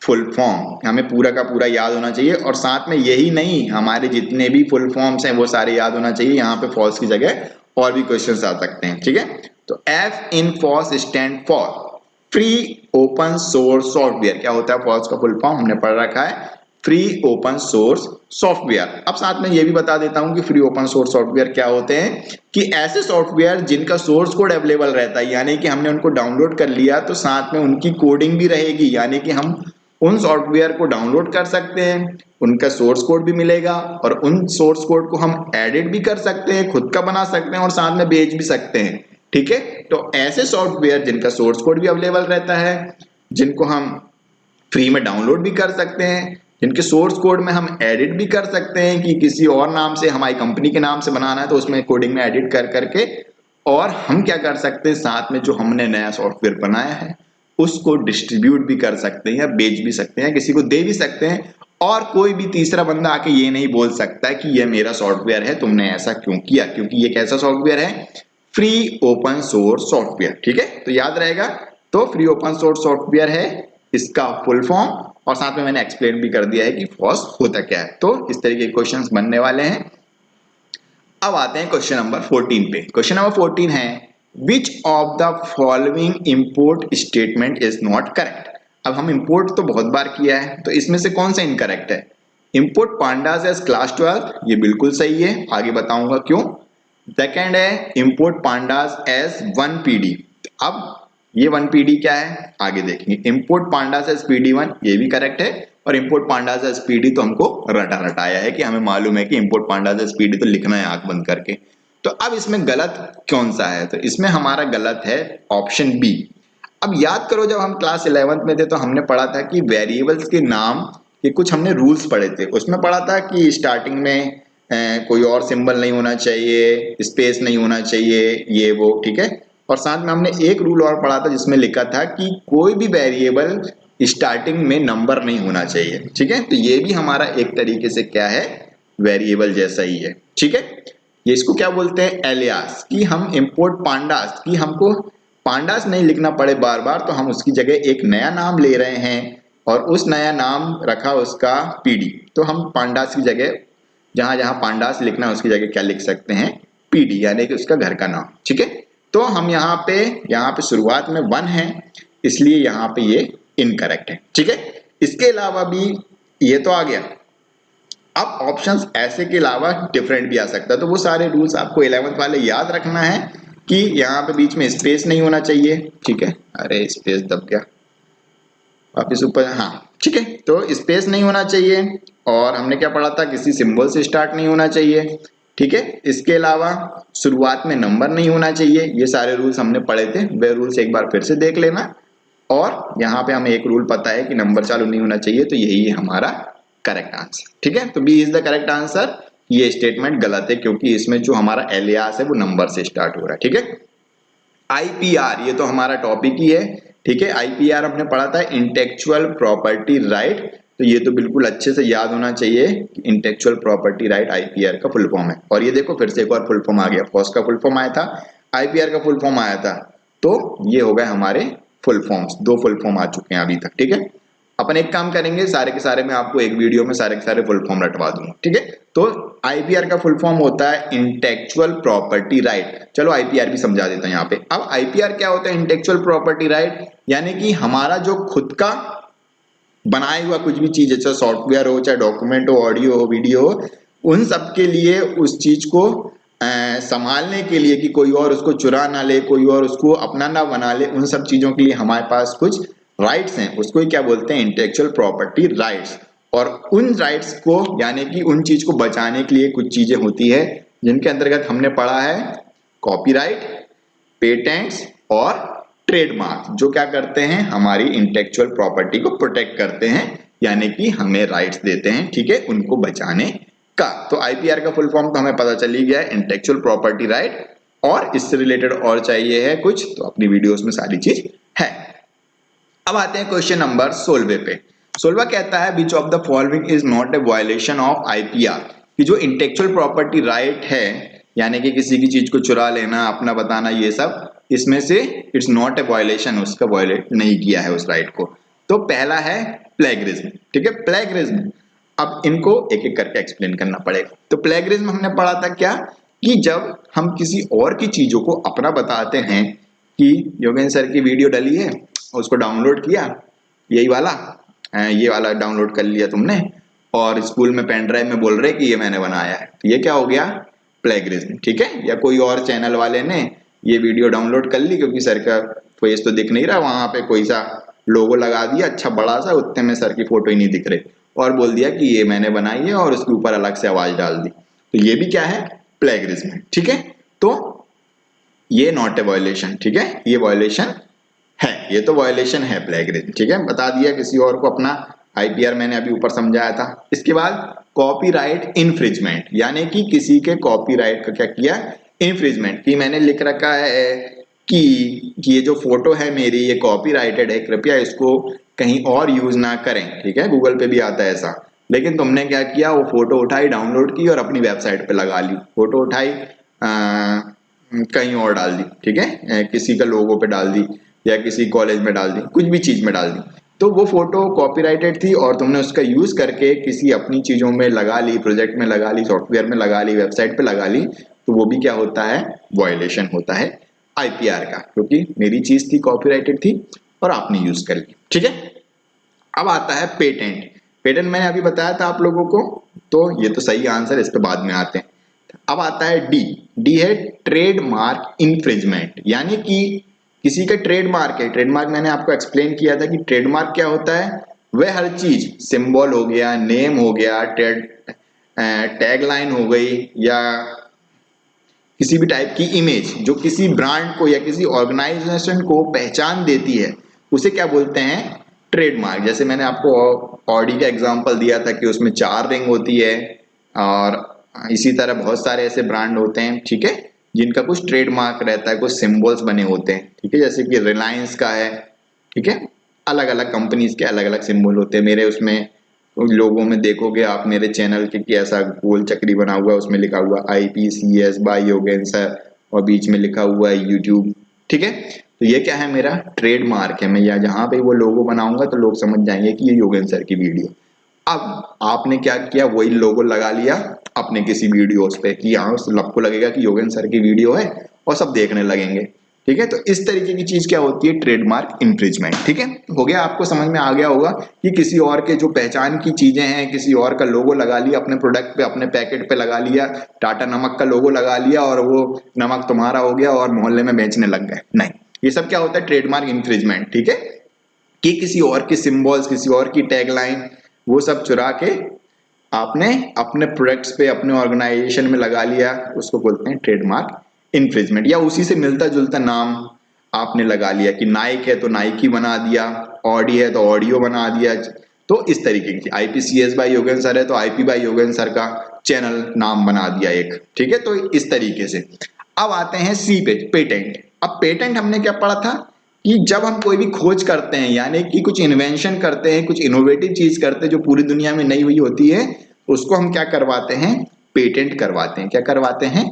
S1: फुल फॉर्म हमें पूरा का पूरा याद होना चाहिए, और साथ में यही नहीं, हमारे जितने भी फुल फॉर्म्स हैं वो सारे याद होना चाहिए। यहाँ पे फॉल्स की जगह और भी क्वेश्चंस आ सकते हैं। ठीक है, तो F in FOSS stand for free open source software. क्या होता है फॉस का फुल फॉर्म, हमने पढ़ रखा है, फ्री ओपन सोर्स सॉफ्टवेयर। अब साथ में ये भी बता देता हूं कि फ्री ओपन सोर्स सॉफ्टवेयर क्या होते हैं, कि ऐसे सॉफ्टवेयर जिनका सोर्स कोड अवेलेबल रहता है, यानी कि हमने उनको डाउनलोड कर लिया तो साथ में उनकी कोडिंग भी रहेगी, यानी कि हम उन सॉफ्टवेयर को डाउनलोड कर सकते हैं, उनका सोर्स कोड भी मिलेगा, और उन सोर्स कोड को हम एडिट भी कर सकते हैं, खुद का बना सकते हैं, और साथ में बेच भी सकते हैं। ठीक है, तो ऐसे सॉफ्टवेयर जिनका सोर्स कोड भी अवेलेबल रहता है, जिनको हम फ्री में डाउनलोड भी कर सकते हैं, जिनके सोर्स कोड में हम एडिट भी कर सकते हैं कि किसी और नाम से, हमारी कंपनी के नाम से बनाना है तो उसमें कोडिंग में एडिट कर करके, और हम क्या कर सकते हैं, साथ में जो हमने नया सॉफ्टवेयर बनाया है उसको डिस्ट्रीब्यूट भी कर सकते हैं, या बेच भी सकते हैं, किसी को दे भी सकते हैं, और कोई भी तीसरा बंदा आके ये नहीं बोल सकता है कि ये मेरा सॉफ्टवेयर है, तुमने ऐसा क्यों किया, क्योंकि ये कैसा सॉफ्टवेयर है, फ्री ओपन सोर्स सॉफ्टवेयर। ठीक है, तो याद रहेगा, तो फ्री ओपन सोर्स सॉफ्टवेयर है इसका फुल फॉर्म, और साथ में मैंने एक्सप्लेन भी कर दिया है कि फॉस होता क्या है। तो इस तरह के क्वेश्चंस बनने वाले हैं। अब आते हैं क्वेश्चन नंबर 14 पे। क्वेश्चन नंबर 14 है, which of the following import statement is not correct. अब हम इंपोर्ट तो बहुत बार किया है, तो इसमें से कौन सा इनकरेक्ट है। इंपोर्ट पांडास एज क्लास 12, ये बिल्कुल सही है, आगे बताऊंगा क्यों। सेकेंड है इंपोर्ट पांडास एज 1 PD। अब ये 1 PD क्या है, आगे देखेंगे। इंपोर्ट पांडास एज PD1, ये भी करेक्ट है, और इंपोर्ट पांडास एज PD तो हमको रटा रटाया है कि हमें मालूम है कि इंपोर्ट पांडास एज PD तो लिखना है आंख बंद करके। तो अब इसमें गलत कौन सा है, तो इसमें हमारा गलत है ऑप्शन बी। अब याद करो, जब हम क्लास 11th में थे तो हमने पढ़ा था कि वेरिएबल्स के नाम के कुछ हमने रूल्स पढ़े थे। उसमें पढ़ा था कि स्टार्टिंग में कोई और सिंबल नहीं होना चाहिए, स्पेस नहीं होना चाहिए, ये वो। ठीक है, और साथ में हमने एक रूल और पढ़ा था जिसमें लिखा था कि कोई भी वेरिएबल स्टार्टिंग में नंबर नहीं होना चाहिए। ठीक है, तो ये भी हमारा एक तरीके से क्या है, वेरिएबल जैसा ही है। ठीक है, ये इसको क्या बोलते हैं, एलियास, कि हम इंपोर्ट पांडास, कि हमको पांडास नहीं लिखना पड़े बार बार, तो हम उसकी जगह एक नया नाम ले रहे हैं, और उस नया नाम रखा उसका PD। तो हम पांडास की जगह जहां जहां पांडास लिखना है उसकी जगह क्या लिख सकते हैं, PD, यानी कि उसका घर का नाम। ठीक है, तो हम यहाँ पे शुरुआत में 1 है, इसलिए यहाँ पे ये इनकरेक्ट है। ठीक है, इसके अलावा भी ये तो आ गया। अब ऑप्शंस ऐसे के अलावा डिफरेंट भी आ सकता है, तो वो सारे रूल्स आपको 11th वाले याद रखना है कि यहाँ पे बीच में स्पेस नहीं होना चाहिए। ठीक है, अरे स्पेस दब गया, वापिस ऊपर, हाँ ठीक है, तो स्पेस नहीं होना चाहिए, और हमने क्या पढ़ा था, किसी सिंबल से स्टार्ट नहीं होना चाहिए। ठीक है, इसके अलावा शुरुआत में नंबर नहीं होना चाहिए। ये सारे रूल्स हमने पढ़े थे, वे रूल्स एक बार फिर से देख लेना। और यहाँ पे हमें एक रूल पता है कि नंबर चालू नहीं होना चाहिए, तो यही है हमारा करेक्ट आंसर। ठीक है, तो B is the correct answer. ये स्टेटमेंट गलत है क्योंकि इसमें जो हमारा एलियास है वो नंबर से स्टार्ट हो रहा है। ठीक है, आईपीआर ये तो हमारा टॉपिक ही है, ठीक है। आईपीआर हमने पढ़ा था, इंटेलेक्चुअल प्रॉपर्टी राइट, तो ये तो बिल्कुल अच्छे से याद होना चाहिए कि इंटेलेक्चुअल प्रॉपर्टी राइट आईपीआर का फुल फॉर्म है। और ये देखो फिर से एक और फुल फॉर्म आ गया, फॉस का फुल फॉर्म आया था, आईपीआर का फुल फॉर्म आया था, तो ये हो गए हमारे फुल फॉर्म्स, दो फुल फॉर्म आ चुके हैं अभी तक, ठीक है। अपन एक काम करेंगे, सारे के सारे मैं आपको एक वीडियो में सारे के सारे फुल फॉर्म रटवा दूंगा, ठीक है। तो आईपीआर का फुल फॉर्म होता है इंटेलेक्चुअल प्रॉपर्टी राइट। चलो आईपीआर भी समझा देता हूं यहाँ पे। अब आईपीआर क्या होता है? इंटेलेक्चुअल प्रॉपर्टी राइट यानी कि हमारा जो खुद का बनाया हुआ कुछ भी चीज है, चाहे सॉफ्टवेयर हो, चाहे डॉक्यूमेंट हो, ऑडियो हो, वीडियो हो, उन सब के लिए उस चीज को संभालने के लिए कि कोई और उसको चुरा ना ले, कोई और उसको अपना ना बना ले, उन सब चीजों के लिए हमारे पास कुछ राइट्स हैं, उसको ही क्या बोलते हैं? Intellectual property rights. और उन राइट्स को यानी कि उन चीज को बचाने के लिए कुछ चीजें होती है जिनके अंतर्गत हमने पढ़ा है कॉपीराइट, पेटेंट्स और ट्रेडमार्क, जो क्या करते हैं? हमारी इंटेलेक्चुअल प्रॉपर्टी को प्रोटेक्ट करते हैं, यानी कि हमें राइट्स देते हैं, ठीक है, उनको बचाने का। तो आईपीआर का फुल फॉर्म तो हमें पता चल ही गया है, इंटेलेक्चुअल प्रॉपर्टी राइट। और इससे रिलेटेड और चाहिए है कुछ तो अपनी वीडियोस में सारी चीज है। अब आते हैं क्वेश्चन नंबर 16 पे। 16 कहता है which of the following is not a violation of IPR, कि जो इंटेलेक्चुअल प्रॉपर्टी राइट है यानी कि किसी की चीज को चुरा लेना, अपना बताना, ये सब इसमें से इट्स नॉट ए वायलेशन, उसका वायलेट नहीं किया है उस राइट को। तो पहला है प्लेगरिज्म, ठीक है, प्लेगरिज्म। अब इनको एक एक करके एक्सप्लेन करना पड़ेगा। तो प्लेगरिज्म हमने पढ़ा था क्या, कि जब हम किसी और की चीजों को अपना बताते हैं कि योगेंद्र सर की वीडियो डली है, उसको डाउनलोड किया, यही वाला ये वाला डाउनलोड कर लिया तुमने, और स्कूल में पेन ड्राइव में बोल रहे कि ये मैंने बनाया है, तो ये क्या हो गया? प्लेगरिज्म, ठीक है। या कोई और चैनल वाले ने ये वीडियो डाउनलोड कर ली क्योंकि सर का फेस तो दिख नहीं रहा, वहां पे कोई सा लोगो लगा दिया अच्छा बड़ा सा, उतने में सर की फोटो ही नहीं दिख रही, और बोल दिया कि ये मैंने बनाई है, और उसके ऊपर अलग से आवाज डाल दी, तो ये भी क्या है? प्लेगरिज्म, ठीक है। तो ये नॉट ए वायलेशन, ठीक है, ये वायलेशन है, ये तो वायलेशन है प्लेगरिज्म, ठीक है, बता दिया किसी और को अपना। आईपीआर मैंने अभी ऊपर समझाया था। इसके बाद कॉपीराइट इन्फ्रिंजमेंट, यानी कि किसी के कॉपीराइट का क्या किया? इन्फ्रिंजमेंट, कि मैंने लिख रखा है कि ये जो फोटो है मेरी ये कॉपीराइटेड है, कृपया इसको कहीं और यूज ना करें, ठीक है, गूगल पे भी आता है ऐसा। लेकिन तुमने क्या किया? वो फोटो उठाई, डाउनलोड की और अपनी वेबसाइट पे लगा ली, फोटो उठाई कहीं और डाल दी, ठीक है, किसी का लोगो पे डाल दी या किसी कॉलेज में डाल दी, कुछ भी चीज में डाल दी, तो वो फोटो कॉपीराइटेड थी और तुमने उसका यूज करके किसी अपनी चीजों में लगा ली, प्रोजेक्ट में लगा ली, सॉफ्टवेयर में लगा ली, वेबसाइट पे लगा ली, तो वो भी क्या होता है? वायलेशन होता है आईपीआर का, क्योंकि मेरी चीज थी, कॉपीराइटेड थी और आपने यूज कर ली, ठीक है। अब आता है पेटेंट। पेटेंट मैंने अभी बताया था आप लोगों को, तो ये तो सही आंसर, इस पे बाद में आते हैं। अब आता है डी। डी है ट्रेडमार्क इन्फ्रिंजमेंट, यानी कि किसी का ट्रेडमार्क है। ट्रेडमार्क मैंने आपको एक्सप्लेन किया था कि ट्रेडमार्क क्या होता है? वह हर चीज, सिंबल हो गया, नेम हो गया, टैगलाइन हो गई, या किसी भी टाइप की इमेज जो किसी ब्रांड को या किसी ऑर्गेनाइजेशन को पहचान देती है, उसे क्या बोलते हैं? ट्रेडमार्क। जैसे मैंने आपको ऑडी का एग्जांपल दिया था कि उसमें 4 रिंग होती है, और इसी तरह बहुत सारे ऐसे ब्रांड होते हैं, ठीक है, जिनका कुछ ट्रेडमार्क रहता है, कुछ सिंबल्स बने होते हैं, ठीक है, जैसे कि रिलायंस का है, ठीक है, अलग अलग कंपनीज के अलग अलग सिंबल होते हैं। मेरे उसमें लोगों में देखोगे आप मेरे चैनल के कि ऐसा गोल चक्री बना हुआ है, उसमें लिखा हुआ IPCS बाय योगेंद्र सर, और बीच में लिखा हुआ है यूट्यूब, ठीक है। तो ये क्या है? मेरा ट्रेडमार्क है। मैं या जहां पे वो लोगो बनाऊंगा तो लोग समझ जाएंगे कि ये योगेंद्र सर की वीडियो। अब आपने क्या किया? वही लोगो लगा लिया अपने किसी वीडियोस पे कि हाँ सबको लगेगा कि योगेंद्र सर की वीडियो है और सब देखने लगेंगे, ठीक है। तो इस तरीके की चीज क्या होती है? ट्रेडमार्क इन्फ्रिंजमेंट, ठीक है। हो गया, आपको समझ में आ गया होगा कि किसी और के जो पहचान की चीजें हैं, किसी और का लोगो लगा लिया अपने प्रोडक्ट पे, अपने पैकेट पे लगा लिया, टाटा नमक का लोगो लगा लिया और वो नमक तुम्हारा हो गया और मोहल्ले में बेचने लग गए। नहीं, ये सब क्या होता है? ट्रेडमार्क इन्फ्रिंजमेंट, ठीक है, कि किसी और की सिंबल्स, किसी और की टैगलाइन, वो सब चुरा के आपने अपने प्रोडक्ट्स पे, अपने ऑर्गेनाइजेशन में लगा लिया, उसको बोलते हैं ट्रेडमार्क इन्फ्रिंजमेंट। या उसी से मिलता जुलता नाम आपने लगा लिया कि नाइक है तो नाइकी बना दिया, ऑडी है तो ऑडियो बना दिया। तो इस तरीके की IPCS बाय योगेंद्र सर है तो IP बाय योगेंद्र सर का चैनल नाम बना दिया एक, ठीक है। तो इस तरीके से अब आते हैं सी पे, पेटेंट। अब पेटेंट हमने क्या पढ़ा था कि जब हम कोई भी खोज करते हैं, यानी कि कुछ इन्वेंशन करते हैं, कुछ इनोवेटिव चीज करते हैं जो पूरी दुनिया में नई हुई होती है, उसको हम क्या करवाते हैं, पेटेंट करवाते हैं। क्या करवाते हैं,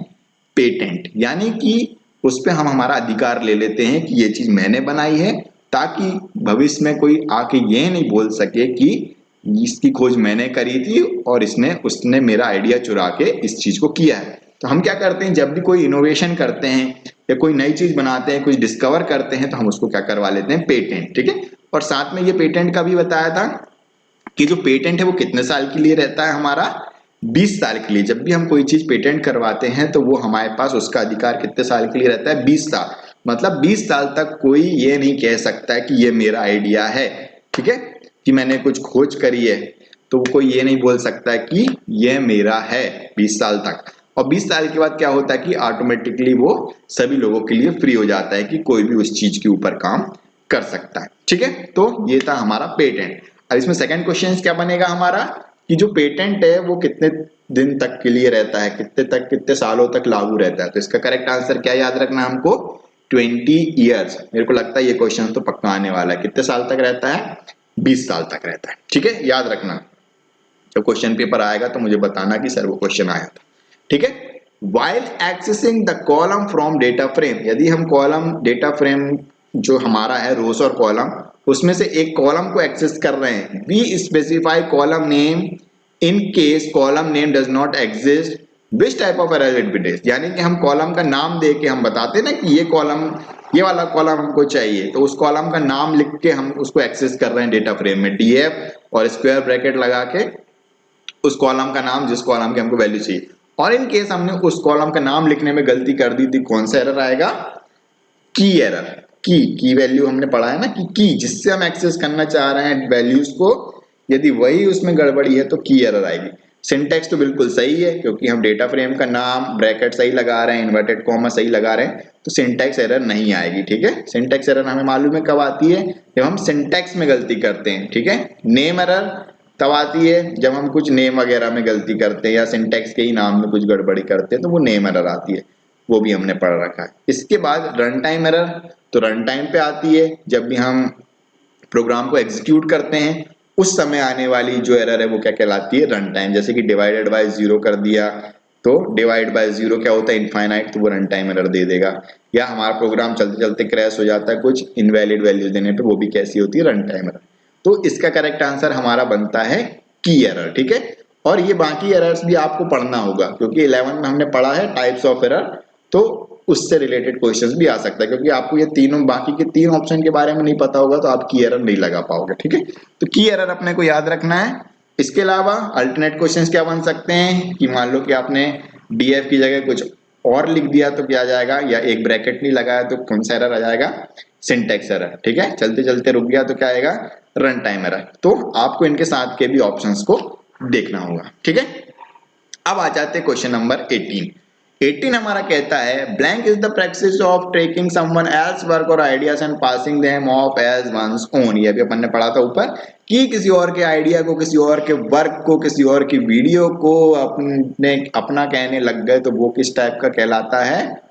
S1: पेटेंट। यानी कि उस पे हम हमारा अधिकार ले लेते हैं कि ये चीज मैंने बनाई है, ताकि भविष्य में कोई आके ये नहीं बोल सके कि इसकी खोज मैंने करी थी और उसने मेरा आइडिया चुरा के इस चीज को किया है। तो हम क्या करते हैं, जब भी कोई इनोवेशन करते हैं या कोई नई चीज बनाते हैं, कुछ डिस्कवर करते हैं, तो हम उसको क्या करवा लेते हैं, पेटेंट। ठीक है। और साथ में ये पेटेंट का भी बताया था कि जो पेटेंट है वो कितने साल के लिए रहता है, हमारा 20 साल के लिए। जब भी हम कोई चीज पेटेंट करवाते हैं तो वो हमारे पास उसका अधिकार कितने साल के लिए रहता है, 20 साल। मतलब 20 साल तक कोई ये नहीं कह सकता है कि ये मेरा आइडिया है। ठीक है, कि मैंने कुछ खोज करी है तो कोई ये नहीं बोल सकता है कि ये मेरा है 20 साल तक। और 20 साल के बाद क्या होता है कि ऑटोमेटिकली वो सभी लोगों के लिए फ्री हो जाता है कि कोई भी उस चीज के ऊपर काम कर सकता है। ठीक है, तो ये था हमारा पेटेंट। अब इसमें सेकंड क्वेश्चन क्या बनेगा हमारा, कि जो पेटेंट है वो कितने दिन तक के लिए रहता है, कितने सालों तक लागू रहता है। तो इसका करेक्ट आंसर क्या याद रखना हमको, 20 ईयर्स। मेरे को लगता है ये क्वेश्चन तो पक्का आने वाला है। कितने साल तक रहता है, 20 साल तक रहता है। ठीक है, याद रखना। जब क्वेश्चन पेपर आएगा तो मुझे बताना कि सर वो क्वेश्चन आया था। ठीक है। While accessing the column from data frame, यदि हम कॉलम डेटा फ्रेम जो हमारा है रोस और कॉलम, उसमें से एक कॉलम को एक्सेस कर रहे हैं, we specify column name in case column name does not exist, which type of error it will. यानी कि हम कॉलम का नाम दे के हम बताते ना कि ये कॉलम, ये वाला कॉलम हमको चाहिए, तो उस कॉलम का नाम लिख के हम उसको एक्सेस कर रहे हैं डेटा फ्रेम में, डीएफ और स्क्वायर ब्रैकेट लगा के उस कॉलम का नाम जिस कॉलम के हमको वैल्यू चाहिए। और इन केस हमने उस कॉलम का नाम लिखने में गलती कर दी थी, कौन सा एरर आएगा, की एरर। की वैल्यू हमने पढ़ा है ना कि की जिससे हम एक्सेस करना चाह रहे हैं वैल्यूज को, यदि वही उसमें गड़बड़ी है तो की एरर आएगी। सिंटेक्स तो बिल्कुल सही है क्योंकि हम डेटा फ्रेम का नाम ब्रैकेट सही लगा रहे हैं, इन्वर्टेड कॉमा सही लगा रहे हैं, तो सिंटेक्स एरर नहीं आएगी। ठीक है, सिंटेक्स एरर हमें मालूम है कब आती है, जब हम सिंटेक्स में गलती करते हैं। ठीक है, नेम एरर तब आती है जब हम कुछ नेम वगैरह में गलती करते हैं या सिंटेक्स के ही नाम में कुछ गड़बड़ी करते हैं, तो वो नेम एरर आती है, वो भी हमने पढ़ रखा है। इसके बाद रन टाइम एरर, तो रन टाइम पे आती है जब भी हम प्रोग्राम को एग्जीक्यूट करते हैं उस समय आने वाली जो एरर है वो क्या कहलाती है, रन टाइम। जैसे कि डिवाइडेड बाय जीरो कर दिया, तो डिवाइड बाय जीरो क्या होता है, इनफाइनाइट, तो वो रन टाइम एरर दे देगा। या हमारा प्रोग्राम चलते चलते क्रैश हो जाता है कुछ इनवैलिड वैल्यूज देने पे, वो भी कैसी होती है, रन टाइम एरर। तो इसका करेक्ट आंसर हमारा बनता है की एरर। ठीक है, और ये बाकी एरर्स भी आपको पढ़ना होगा क्योंकि 11 में हमने पढ़ा है टाइप्स ऑफ एरर, तो उससे रिलेटेड क्वेश्चंस भी आ सकता है। क्योंकि आपको ये तीनों बाकी के 3 ऑप्शन के बारे में नहीं पता होगा तो आप की एरर नहीं लगा पाओगे। ठीक है, तो की एरर अपने को याद रखना है। इसके अलावा अल्टरनेट क्वेश्चंस क्या बन सकते हैं कि मान लो कि आपने डीएफ की जगह कुछ और लिख दिया तो क्या आ जाएगा, या एक ब्रैकेट नहीं लगाया तो कौन सा एरर आ जाएगा, सिंटेक्स एरर। ठीक है, चलते चलते रुक गया तो क्या आएगा, रन टाइम एरर। तो आपको इनके साथ के भी ऑप्शंस को देखना होगा। ठीक है, अब आ जाते हैं क्वेश्चन नंबर 18। 18 हमारा कहता है blank is the practice of taking someone else work और ideas and passing them off as one's own. ये भी अपन ने पढ़ा था ऊपर कि किसी और के आइडिया को, किसी और के वर्क को, किसी और की वीडियो को अपना कहने लग गए तो वो किस टाइप का कहलाता है,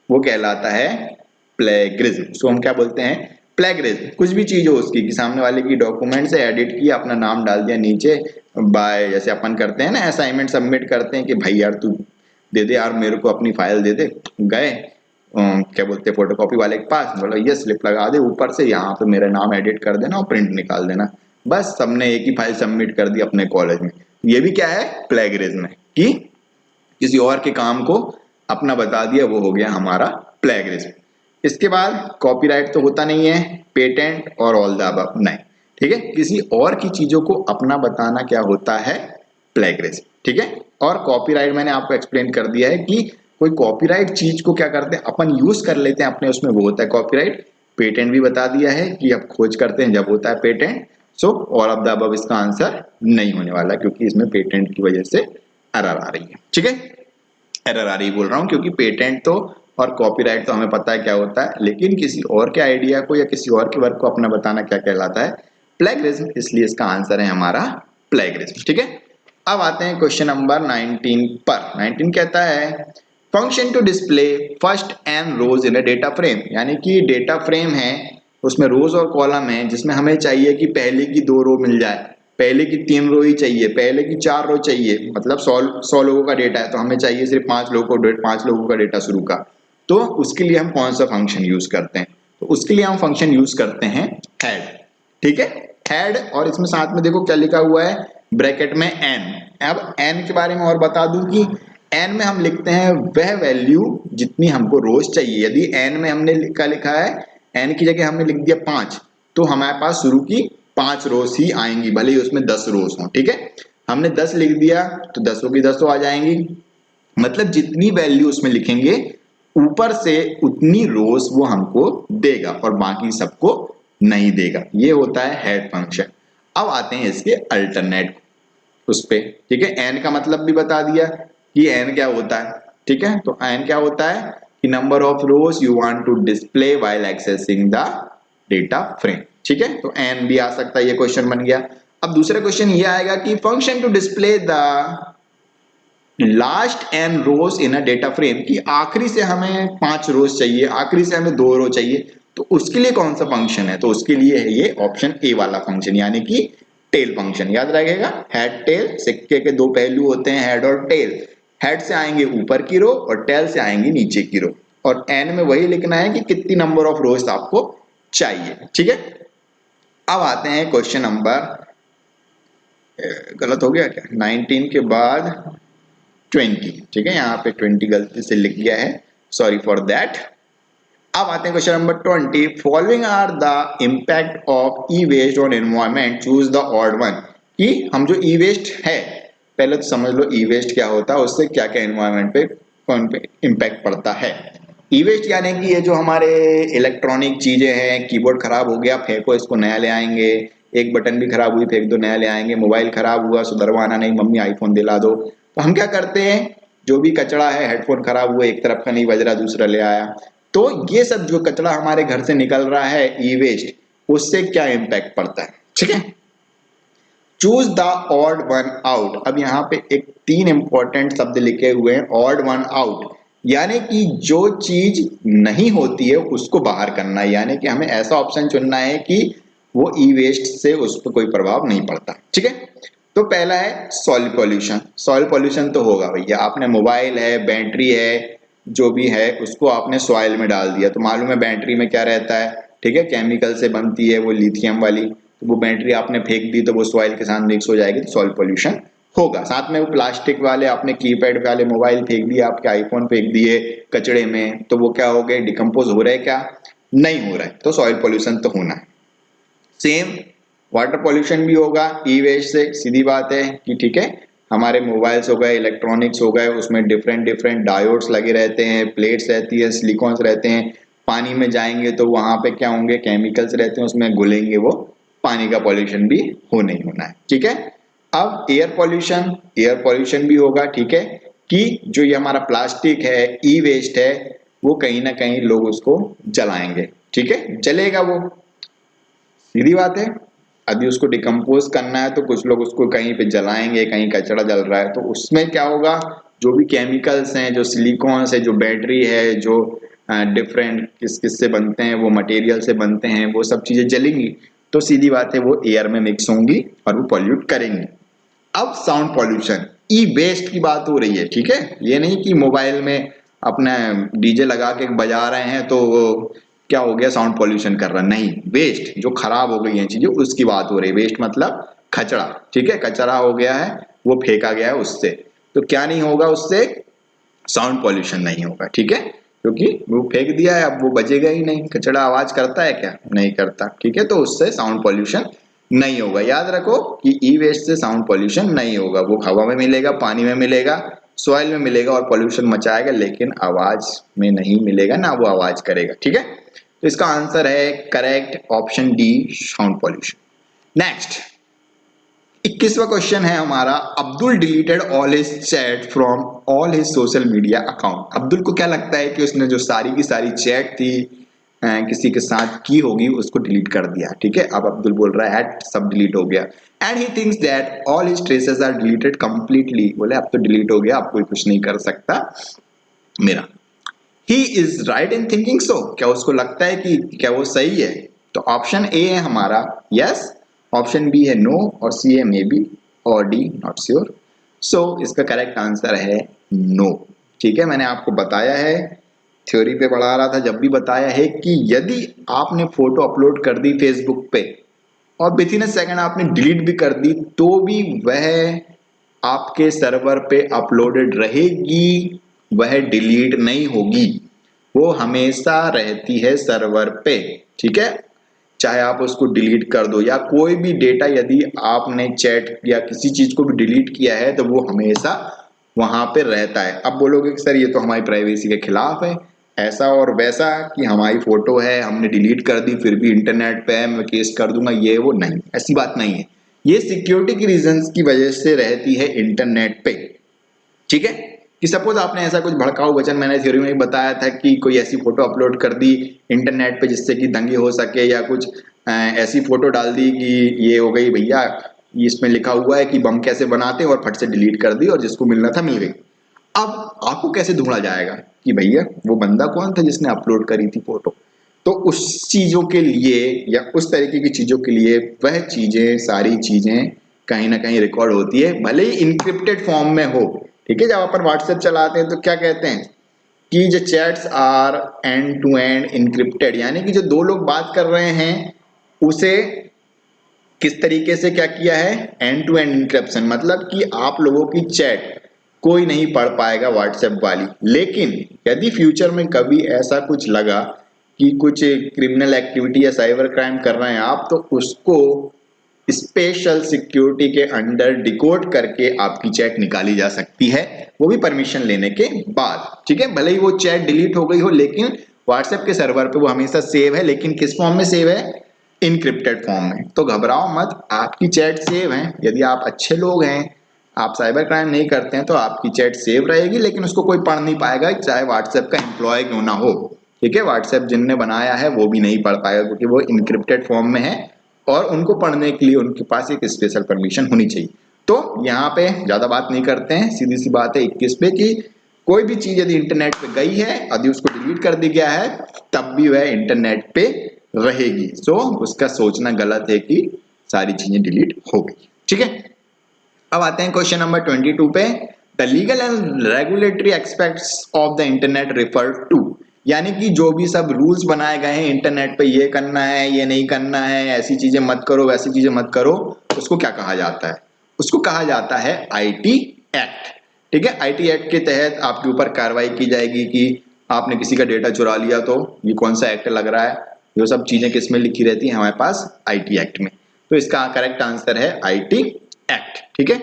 S1: वो कहलाता है प्लेगरिज्म। उसको हम क्या बोलते हैं, प्लेगरिज्म। कुछ भी चीज हो उसकी कि सामने वाले की डॉक्यूमेंट से एडिट किया, अपना नाम डाल दिया नीचे बाय, जैसे अपन करते हैं ना असाइनमेंट सबमिट करते हैं कि भाई यार तू दे दे यार मेरे को अपनी फाइल दे दे, गए क्या बोलते हैं फोटोकॉपी वाले के पास, बोला ये स्लिप लगा दे ऊपर से, यहाँ पे मेरा नाम एडिट कर देना और प्रिंट निकाल देना, बस सबने एक ही फाइल सबमिट कर दी अपने कॉलेज में। ये भी क्या है, प्लेगरिज्म है कि किसी और के काम को अपना बता दिया, वो हो गया हमारा प्लेगरिज्म। इसके बाद कॉपीराइट तो होता नहीं है, पेटेंट और ऑल द अबव नहीं। ठीक है, किसी और की चीजों को अपना बताना क्या होता है, प्लेगरिज्म। ठीक है, और कॉपीराइट मैंने आपको एक्सप्लेन कर दिया है कि कोई कॉपीराइट चीज को क्या करते हैं अपन यूज कर लेते हैं अपने उसमें, वो होता है कॉपीराइट। पेटेंट भी बता दिया है कि अब खोज करते हैं जब होता है patent. So all of the above इसका आंसर नहीं होने वाला क्योंकि इसमें पेटेंट की वजह से एरर आ रही है। ठीक है, एरर आ रही बोल रहा हूँ क्योंकि पेटेंट तो और कॉपीराइट तो हमें पता है क्या होता है, लेकिन किसी और के आइडिया को या किसी और के वर्क को अपना बताना क्या कहलाता है, प्लेगरिज्म। इसलिए इसका आंसर है हमारा प्लेगरिज्म। ठीक है, अब आते हैं क्वेश्चन नंबर 19 पर। 19 कहता है function to display first n rows in a data frame, यानी कि डेटा फ्रेम है उसमें रोज और कॉलम है जिसमें हमें चाहिए कि पहले की 2 रो मिल जाए, पहले की 3 रो ही चाहिए, पहले की 4 रो चाहिए, मतलब 100 लोगों का डेटा है तो हमें चाहिए सिर्फ 5 लोगों का डेटा शुरू का। तो उसके लिए हम कौन सा फंक्शन यूज करते हैं? तो उसके लिए हम फंक्शन यूज करते हैं हेड। ठीक है, हेड, और इसमें साथ में देखो क्या लिखा हुआ है, ब्रैकेट में एन। अब एन के बारे में और बता दूं कि एन में हम लिखते हैं वह वैल्यू जितनी हमको रोज चाहिए। यदि एन में हमने लिखा है, एन की जगह हमने लिख दिया 5, तो हमारे पास शुरू की 5 रोज ही आएंगी, भले ही उसमें 10 रोज हों। ठीक है, हमने 10 लिख दिया तो 10 की 10 आ जाएंगी, मतलब जितनी वैल्यू उसमें लिखेंगे ऊपर से उतनी रोज वो हमको देगा और बाकी सबको नहीं देगा। ये होता है हेड फंक्शन। अब आते हैं इसके अल्टरनेट उस पे। ठीक है, एन का मतलब भी बता दिया कि एन क्या होता है। ठीक है, तो एन क्या होता है कि number of rows you want to display while accessing the data frame. ठीक है, तो एन भी आ सकता है, ये क्वेश्चन बन गया। अब दूसरा क्वेश्चन ये आएगा कि function to display the last n rows in a data frame, की आखिरी से हमें 5 रोज चाहिए, आखिरी से हमें 2 रो चाहिए, तो उसके लिए कौन सा फंक्शन है? तो उसके लिए है ये ऑप्शन ए वाला फंक्शन, यानी कि टेल फंक्शन। याद रखिएगा, हेड टेल, सिक्के के 2 पहलू होते हैं, हेड और टेल। हेड से आएंगे ऊपर की रो और टेल से आएंगी नीचे की रो, और एन में वही लिखना है कि कितनी नंबर ऑफ रोज आपको चाहिए। ठीक है, अब आते हैं क्वेश्चन नंबर, गलत हो गया क्या, 19 के बाद 20। ठीक है, यहाँ पे 20 गलती से लिख गया है, सॉरी फॉर दैट। अब आते हैं question number 20। Following are the impact of e waste on environment, choose the odd one. कि हम जो ई वेस्ट है, पहले तो समझ लो ई वेस्ट क्या होता है, उससे क्या क्या एनवायरमेंट पे कौन पे इम्पैक्ट पड़ता है। ई वेस्ट यानी कि ये जो हमारे इलेक्ट्रॉनिक चीजें हैं, कीबोर्ड खराब हो गया फेंको, इसको नया ले आएंगे, एक बटन भी खराब हुई फेंक दो नया ले आएंगे, मोबाइल खराब हुआ सुधरवाना नहीं, मम्मी आईफोन दिला दो। तो हम क्या करते हैं, जो भी कचरा है, हेडफोन खराब हुआ एक तरफ का नहीं बज रहा दूसरा ले आया, तो ये सब जो कचरा हमारे घर से निकल रहा है ई वेस्ट, उससे क्या इंपैक्ट पड़ता है। ठीक है, choose the odd one out. अब यहाँ पे एक 3 इंपॉर्टेंट शब्द लिखे हुए हैं, ऑड वन आउट, यानी कि जो चीज नहीं होती है उसको बाहर करना है, यानी कि हमें ऐसा ऑप्शन चुनना है कि वो ई वेस्ट से उस पर कोई प्रभाव नहीं पड़ता। ठीक है, तो पहला है सॉइल पॉल्यूशन। सॉइल पॉल्यूशन तो होगा भैया, आपने मोबाइल है, बैटरी है, जो भी है उसको आपने सॉइल में डाल दिया, तो मालूम है बैटरी में क्या रहता है, ठीक है, केमिकल से बनती है वो लिथियम वाली, तो वो बैटरी आपने फेंक दी तो वो सॉइल के साथ मिक्स हो जाएगी, तो सॉइल पॉल्यूशन होगा। साथ में वो प्लास्टिक वाले आपने कीपैड वाले मोबाइल फेंक दिए, आपके आईफोन फेंक दिए कचड़े में, तो वो क्या हो गए, डिकम्पोज हो रहे हैं क्या, नहीं हो रहा है, तो सॉइल पॉल्यूशन तो होना है। सेम वाटर पॉल्यूशन भी होगा ई वेस्ट से, सीधी बात है कि ठीक है, हमारे मोबाइल्स हो गए, इलेक्ट्रॉनिक्स हो गए, उसमें डिफरेंट डिफरेंट डायोड्स लगे रहते हैं, प्लेट्स रहती है, सिलिकॉन्स रहते हैं, पानी में जाएंगे तो वहां पे क्या होंगे, केमिकल्स रहते हैं उसमें घुलेंगे, वो पानी का पॉल्यूशन भी हो नहीं होना है। ठीक है, अब एयर पॉल्यूशन, एयर पॉल्यूशन भी होगा। ठीक है, कि जो ये हमारा प्लास्टिक है, ई वेस्ट है, वो कहीं ना कहीं लोग उसको जलाएंगे। ठीक है, जलेगा वो, सीधी बात है। अभी उसको डिकम्पोज करना है तो कुछ लोग उसको कहीं पे जलाएंगे, कहीं कचरा जल रहा है, तो उसमें क्या होगा, जो भी केमिकल्स हैं, जो सिलिकॉन्स है, जो बैटरी है, जो डिफरेंट किस किस से बनते हैं, वो मटेरियल से बनते हैं, वो सब चीजें जलेंगी, तो सीधी बात है वो एयर में मिक्स होंगी और वो पॉल्यूट करेंगी। अब साउंड पॉल्यूशन, ई वेस्ट की बात हो रही है। ठीक है, ये नहीं कि मोबाइल में अपना डीजे लगा के बजा रहे हैं तो क्या हो गया, साउंड पॉल्यूशन कर रहा, नहीं, वेस्ट जो खराब हो गई है चीजें उसकी बात हो रही है। वेस्ट मतलब कचरा। ठीक है, कचरा हो गया है, वो फेंका गया है, उससे तो क्या नहीं होगा, उससे साउंड पॉल्यूशन नहीं होगा। ठीक है, क्योंकि वो फेंक दिया है, अब वो बजेगा ही नहीं, कचरा आवाज करता है क्या, नहीं करता। ठीक है, तो उससे साउंड पॉल्यूशन नहीं होगा। याद रखो कि ई वेस्ट से साउंड पॉल्यूशन नहीं होगा, वो हवा में मिलेगा, पानी में मिलेगा, सॉइल में मिलेगा और पॉल्यूशन मचाएगा, लेकिन आवाज में नहीं मिलेगा, ना वो आवाज करेगा। ठीक है, तो इसका आंसर है correct option D, sound pollution. Next 21वां क्वेश्चन है हमारा, Abdul deleted all his chat from all his social media account. Abdul को क्या लगता है कि उसने जो सारी की सारी चैट थी किसी के साथ की होगी, उसको डिलीट कर दिया। ठीक है, अब अब्दुल बोल रहा है सब डिलीट हो गया, and he thinks that all his traces are deleted completely. बोले अब तो डिलीट हो गया, अब कोई कुछ नहीं कर सकता, मेरा। He is right in thinking so, क्या उसको लगता है कि क्या वो सही है? तो ऑप्शन ए है हमारा यस, ऑप्शन बी है नो, और सी है मे बी, और डी नॉट श्योर। सो इसका करेक्ट आंसर है नो। ठीक है, मैंने आपको बताया है, थ्योरी पे पढ़ा रहा था जब भी बताया है कि यदि आपने फोटो अपलोड कर दी फेसबुक पे और विद इन अ सेकंड आपने डिलीट भी कर दी तो भी वह आपके सर्वर पे अपलोडेड रहेगी, वह डिलीट नहीं होगी, वो हमेशा रहती है सर्वर पे। ठीक है, चाहे आप उसको डिलीट कर दो या कोई भी डेटा यदि आपने चैट या किसी चीज को भी डिलीट किया है तो वो हमेशा वहां पे रहता है। अब बोलोगे कि सर ये तो हमारी प्राइवेसी के खिलाफ है, ऐसा और वैसा कि हमारी फोटो है हमने डिलीट कर दी फिर भी इंटरनेट पे है मैं केस कर दूंगा, ये वो नहीं, ऐसी बात नहीं है। ये सिक्योरिटी की रीजंस की वजह से रहती है इंटरनेट पे। ठीक है, कि सपोज आपने ऐसा कुछ भड़काऊ वचन, मैंने थ्योरी में बताया था कि कोई ऐसी फोटो अपलोड कर दी इंटरनेट पे जिससे कि दंगे हो सके, या कुछ ऐसी फोटो डाल दी कि ये हो गई भैया, इसमें लिखा हुआ है कि बम कैसे बनाते हैं, और फट से डिलीट कर दी और जिसको मिलना था मिल गई। अब आपको कैसे ढूंढा जाएगा कि भैया वो बंदा कौन था जिसने अपलोड करी थी फोटो? तो उस चीजों के लिए या उस तरीके की चीजों के लिए वह चीजें, सारी चीजें कहीं ना कहीं रिकॉर्ड होती है, भले ही इनक्रिप्टेड फॉर्म में हो। ठीक है, जब अपन व्हाट्सएप चलाते हैं तो क्या कहते हैं कि जो chats are end to end encrypted, यानी कि जो दो लोग बात कर रहे हैं उसे किस तरीके से क्या किया है, एंड टू एंड इनक्रिप्शन, मतलब कि आप लोगों की चैट कोई नहीं पढ़ पाएगा व्हाट्सएप वाली। लेकिन यदि फ्यूचर में कभी ऐसा कुछ लगा कि कुछ क्रिमिनल एक्टिविटी या साइबर क्राइम कर रहे हैं आप, तो उसको स्पेशल सिक्योरिटी के अंडर डिकोड करके आपकी चैट निकाली जा सकती है, वो भी परमिशन लेने के बाद। ठीक है, भले ही वो चैट डिलीट हो गई हो लेकिन व्हाट्सएप के सर्वर पे वो हमेशा सेव है, लेकिन किस फॉर्म में सेव है? इनक्रिप्टेड फॉर्म में। तो घबराओ मत, आपकी चैट सेव है, यदि आप अच्छे लोग हैं, आप साइबर क्राइम नहीं करते हैं तो आपकी चैट सेव रहेगी, लेकिन उसको कोई पढ़ नहीं पाएगा, चाहे व्हाट्सएप का एम्प्लॉय क्यों ना हो। ठीक है, व्हाट्सएप जिनने बनाया है वो भी नहीं पढ़ पाएगा क्योंकि वो इनक्रिप्टेड फॉर्म में है और उनको पढ़ने के लिए उनके पास एक स्पेशल परमिशन होनी चाहिए। तो यहाँ पे ज्यादा बात नहीं करते हैं, सीधी सी बात है 21 पे कि कोई भी चीज यदि इंटरनेट पे गई है, यदि उसको डिलीट कर दी गया है, तब भी वह इंटरनेट पे रहेगी। सो उसका सोचना गलत है कि सारी चीजें डिलीट हो गई। ठीक है, अब आते हैं क्वेश्चन नंबर 22 पे। The legal and regulatory aspects of the internet refer to, यानी कि जो भी सब रूल्स बनाए गए हैं इंटरनेट पे, ये करना है ये नहीं करना है, ऐसी चीजें मत करो वैसी चीजें मत करो, उसको क्या कहा जाता है? उसको कहा जाता है आईटी एक्ट। ठीक है, आईटी एक्ट के तहत आपके ऊपर कार्रवाई की जाएगी कि आपने किसी का डेटा चुरा लिया तो ये कौन सा एक्ट लग रहा है, ये सब चीजें किसमें लिखी रहती है हमारे पास? आईटी एक्ट में। तो इसका करेक्ट आंसर है आईटी एक्ट। ठीक है,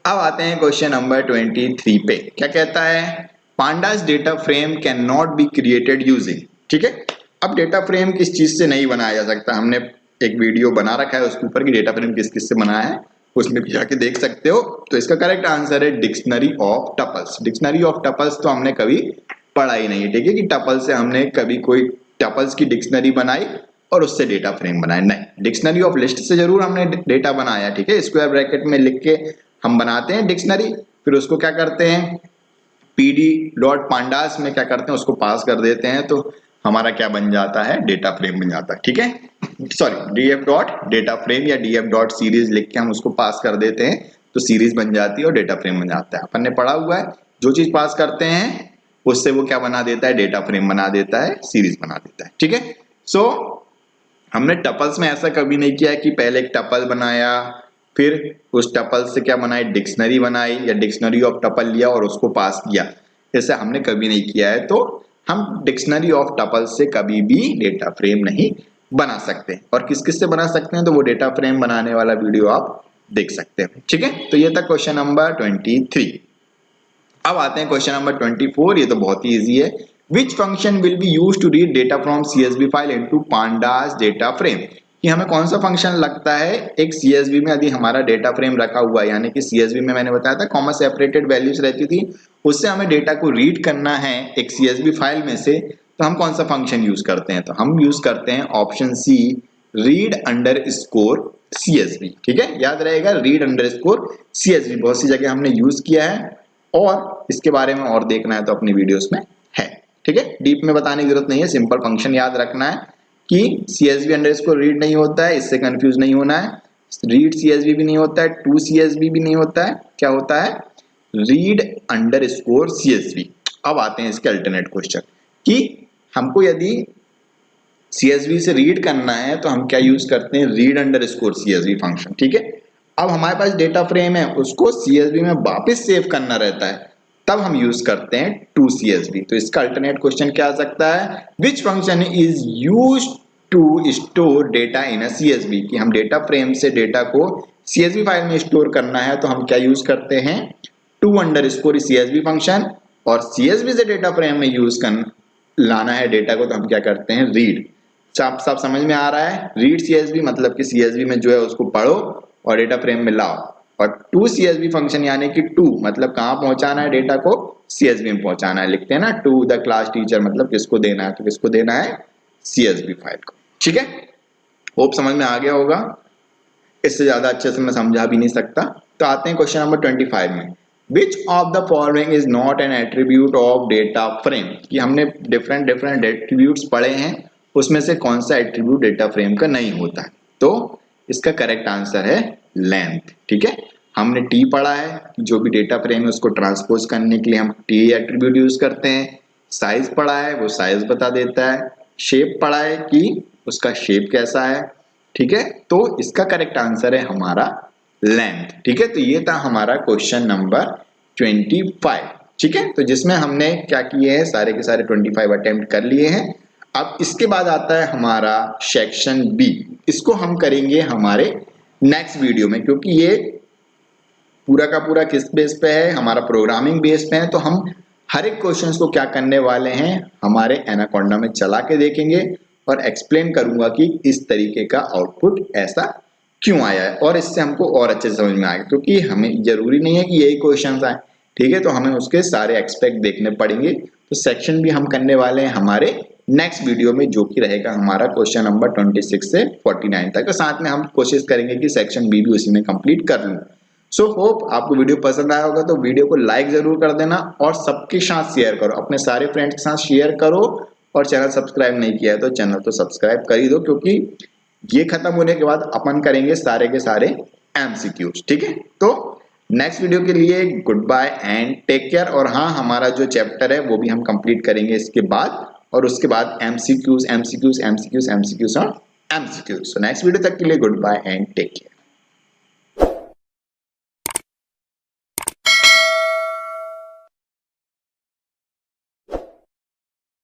S1: अब आते हैं क्वेश्चन नंबर 23 पे। क्या कहता है? Pandas data frame can not be created using. ठीक है, अब डेटा फ्रेम किस चीज से नहीं बनाया जा सकता, हमने एक वीडियो बना रखा है उसके ऊपर कि डेटा फ्रेम किस किस से बनाया है, उसमें भी जाके देख सकते हो। तो इसका करेक्ट आंसर है dictionary of tuples. Dictionary of tuples तो हमने कभी पढ़ा ही नहीं है। ठीक है, कि टपल से हमने कभी कोई टपल्स की डिक्शनरी बनाई और उससे डेटा फ्रेम बनाया नहीं। डिक्शनरी ऑफ लिस्ट से जरूर हमने डेटा बनाया। ठीक है, स्क्वायर ब्रैकेट में लिख के हम बनाते हैं डिक्शनरी, फिर उसको क्या करते हैं पीडी डॉट पांडास में क्या करते हैं उसको पास कर देते हैं, तो हमारा क्या बन जाता है? डेटा फ्रेम बन जाता है। ठीक है, sorry DF dot data frame या डीएफ डॉट सीरीज लिख के हम उसको पास कर देते हैं तो सीरीज बन जाती है और डेटा फ्रेम बन जाता है। अपन ने पढ़ा हुआ है, जो चीज पास करते हैं उससे वो क्या बना देता है? डेटा फ्रेम बना देता है, सीरीज बना देता है। ठीक है, सो हमने टपल्स में ऐसा कभी नहीं किया कि पहले एक टपल बनाया फिर उस टपल से क्या बनाई? डिक्शनरी बनाई, या डिक्शनरी ऑफ टपल लिया और उसको पास किया, ऐसा हमने कभी नहीं किया है। तो हम डिक्शनरी ऑफ टपल से कभी भी डेटा फ्रेम नहीं बना सकते। और किस किस से बना सकते हैं तो वो डेटा फ्रेम बनाने वाला वीडियो आप देख सकते हैं। ठीक है, तो ये था क्वेश्चन नंबर 23। अब आते हैं क्वेश्चन नंबर 24। ये तो बहुत ही इजी है। Which function will be used to read data from CSV file into pandas data frame, कि हमें कौन सा फंक्शन लगता है एक CSV में यदि हमारा डेटा फ्रेम रखा हुआ है, यानी कि CSV में मैंने बताया था कॉमा सेपरेटेड वैल्यूज रहती थी, उससे हमें डेटा को रीड करना है एक CSV फाइल में से, तो हम कौन सा फंक्शन यूज करते हैं? तो हम यूज करते हैं option C, read underscore CSV। ठीक है, याद रहेगा रीड अंडर स्कोर CSV बहुत सी जगह हमने यूज किया है। और इसके बारे में और देखना है तो अपनी वीडियोस में है। ठीक है, डीप में बताने की जरूरत नहीं है, सिंपल फंक्शन याद रखना है कि CSV अंडरस्कोर रीड नहीं होता है, इससे कंफ्यूज नहीं होना है। रीड CSV भी नहीं होता है, टू CSV भी नहीं होता है, क्या होता है? Read underscore CSV। अब आते हैं इसके अल्टरनेट क्वेश्चन कि हमको यदि CSV से रीड करना है तो हम क्या यूज करते हैं? Read underscore CSV function. ठीक है, अब हमारे पास डेटा फ्रेम है, उसको CSV में वापस सेव करना रहता है, तब हम यूज करते हैं टू CSV। तो इसका अल्टरनेट क्वेश्चन क्या आ सकता है? Which function is use to store data in a CSV, कि हम डेटा फ्रेम से डेटा को CSV फाइल में स्टोर करना है तो हम क्या यूज करते हैं? To underscore CSV function. और CSV से डेटा फ्रेम में यूज करना लाना है डेटा को तो हम क्या करते हैं? रीड। साफ साफ समझ में आ रहा है? रीड CSV मतलब कि CSV में जो है उसको पढ़ो और डेटा फ्रेम में लाओ। और टू CSV फंक्शन यानी कि टू मतलब कहाँ पहुंचाना है डेटा को? CSV में पहुंचाना है। लिखते हैं ना टू द क्लास टीचर, मतलब किसको देना है? तो किसको देना है? CSV फाइल को। ठीक है, होप समझ में आ गया होगा। इससे ज्यादा अच्छे से मैं समझा भी नहीं सकता। तो आते हैं क्वेश्चन नंबर 25 में। Which of the following is not an attribute of data frame? कि हमने डिफरेंट एट्रीब्यूट्स पढ़े हैं, उसमें से कौन सा एट्रीब्यूट डेटा फ्रेम का नहीं होता है? तो इसका करेक्ट आंसर है लेंथ। ठीक है, हमने टी पढ़ा है, जो भी डेटा फ्रेम है उसको ट्रांसपोज करने के लिए हम टी एट्रीब्यूट यूज करते हैं। साइज पढ़ा है, वो साइज बता देता है। शेप पढ़ा है कि उसका शेप कैसा है। ठीक है, तो इसका करेक्ट आंसर है हमारा लेंथ। ठीक है, तो ये था हमारा क्वेश्चन नंबर 25। ठीक है, तो जिसमें हमने क्या किए हैं? सारे के सारे 25 अटेम्प्ट कर लिए हैं। अब इसके बाद आता है हमारा सेक्शन बी। इसको हम करेंगे हमारे नेक्स्ट वीडियो में, क्योंकि ये पूरा का पूरा किस बेस पे है? हमारा प्रोग्रामिंग बेस पे है। तो हम हर एक क्वेश्चन को क्या करने वाले हैं? हमारे एनाकोंडा में चला के देखेंगे और एक्सप्लेन करूंगा कि इस तरीके का आउटपुट ऐसा क्यों आया है, और इससे हमको और अच्छे से समझ में आएगा। क्योंकि हमें जरूरी नहीं है कि यही क्वेश्चन आए। ठीक है, तो हमें उसके सारे एक्सपेक्ट देखने पड़ेंगे। तो सेक्शन भी हम करने वाले हैं हमारे नेक्स्ट वीडियो में, जो कि रहेगा हमारा क्वेश्चन नंबर 26 से 49 तक। साथ में हम कोशिश करेंगे कि सेक्शन बी भी उसी में कंप्लीट कर लूं। सो होप आपको वीडियो पसंद आया होगा, तो वीडियो को लाइक जरूर कर देना और सबके साथ शेयर करो, अपने सारे फ्रेंड्स के साथ शेयर करो। और चैनल सब्सक्राइब नहीं किया है तो चैनल तो सब्सक्राइब कर ही दो, क्योंकि ये खत्म होने के बाद अपन करेंगे सारे के सारे MCQs। ठीक है, तो नेक्स्ट वीडियो के लिए goodbye and take care. और हाँ, हमारा जो चैप्टर है वो भी हम कंप्लीट करेंगे इसके बाद, और उसके बाद MCQs और MCQs। सो नेक्स्ट वीडियो तक के लिए goodbye and take care.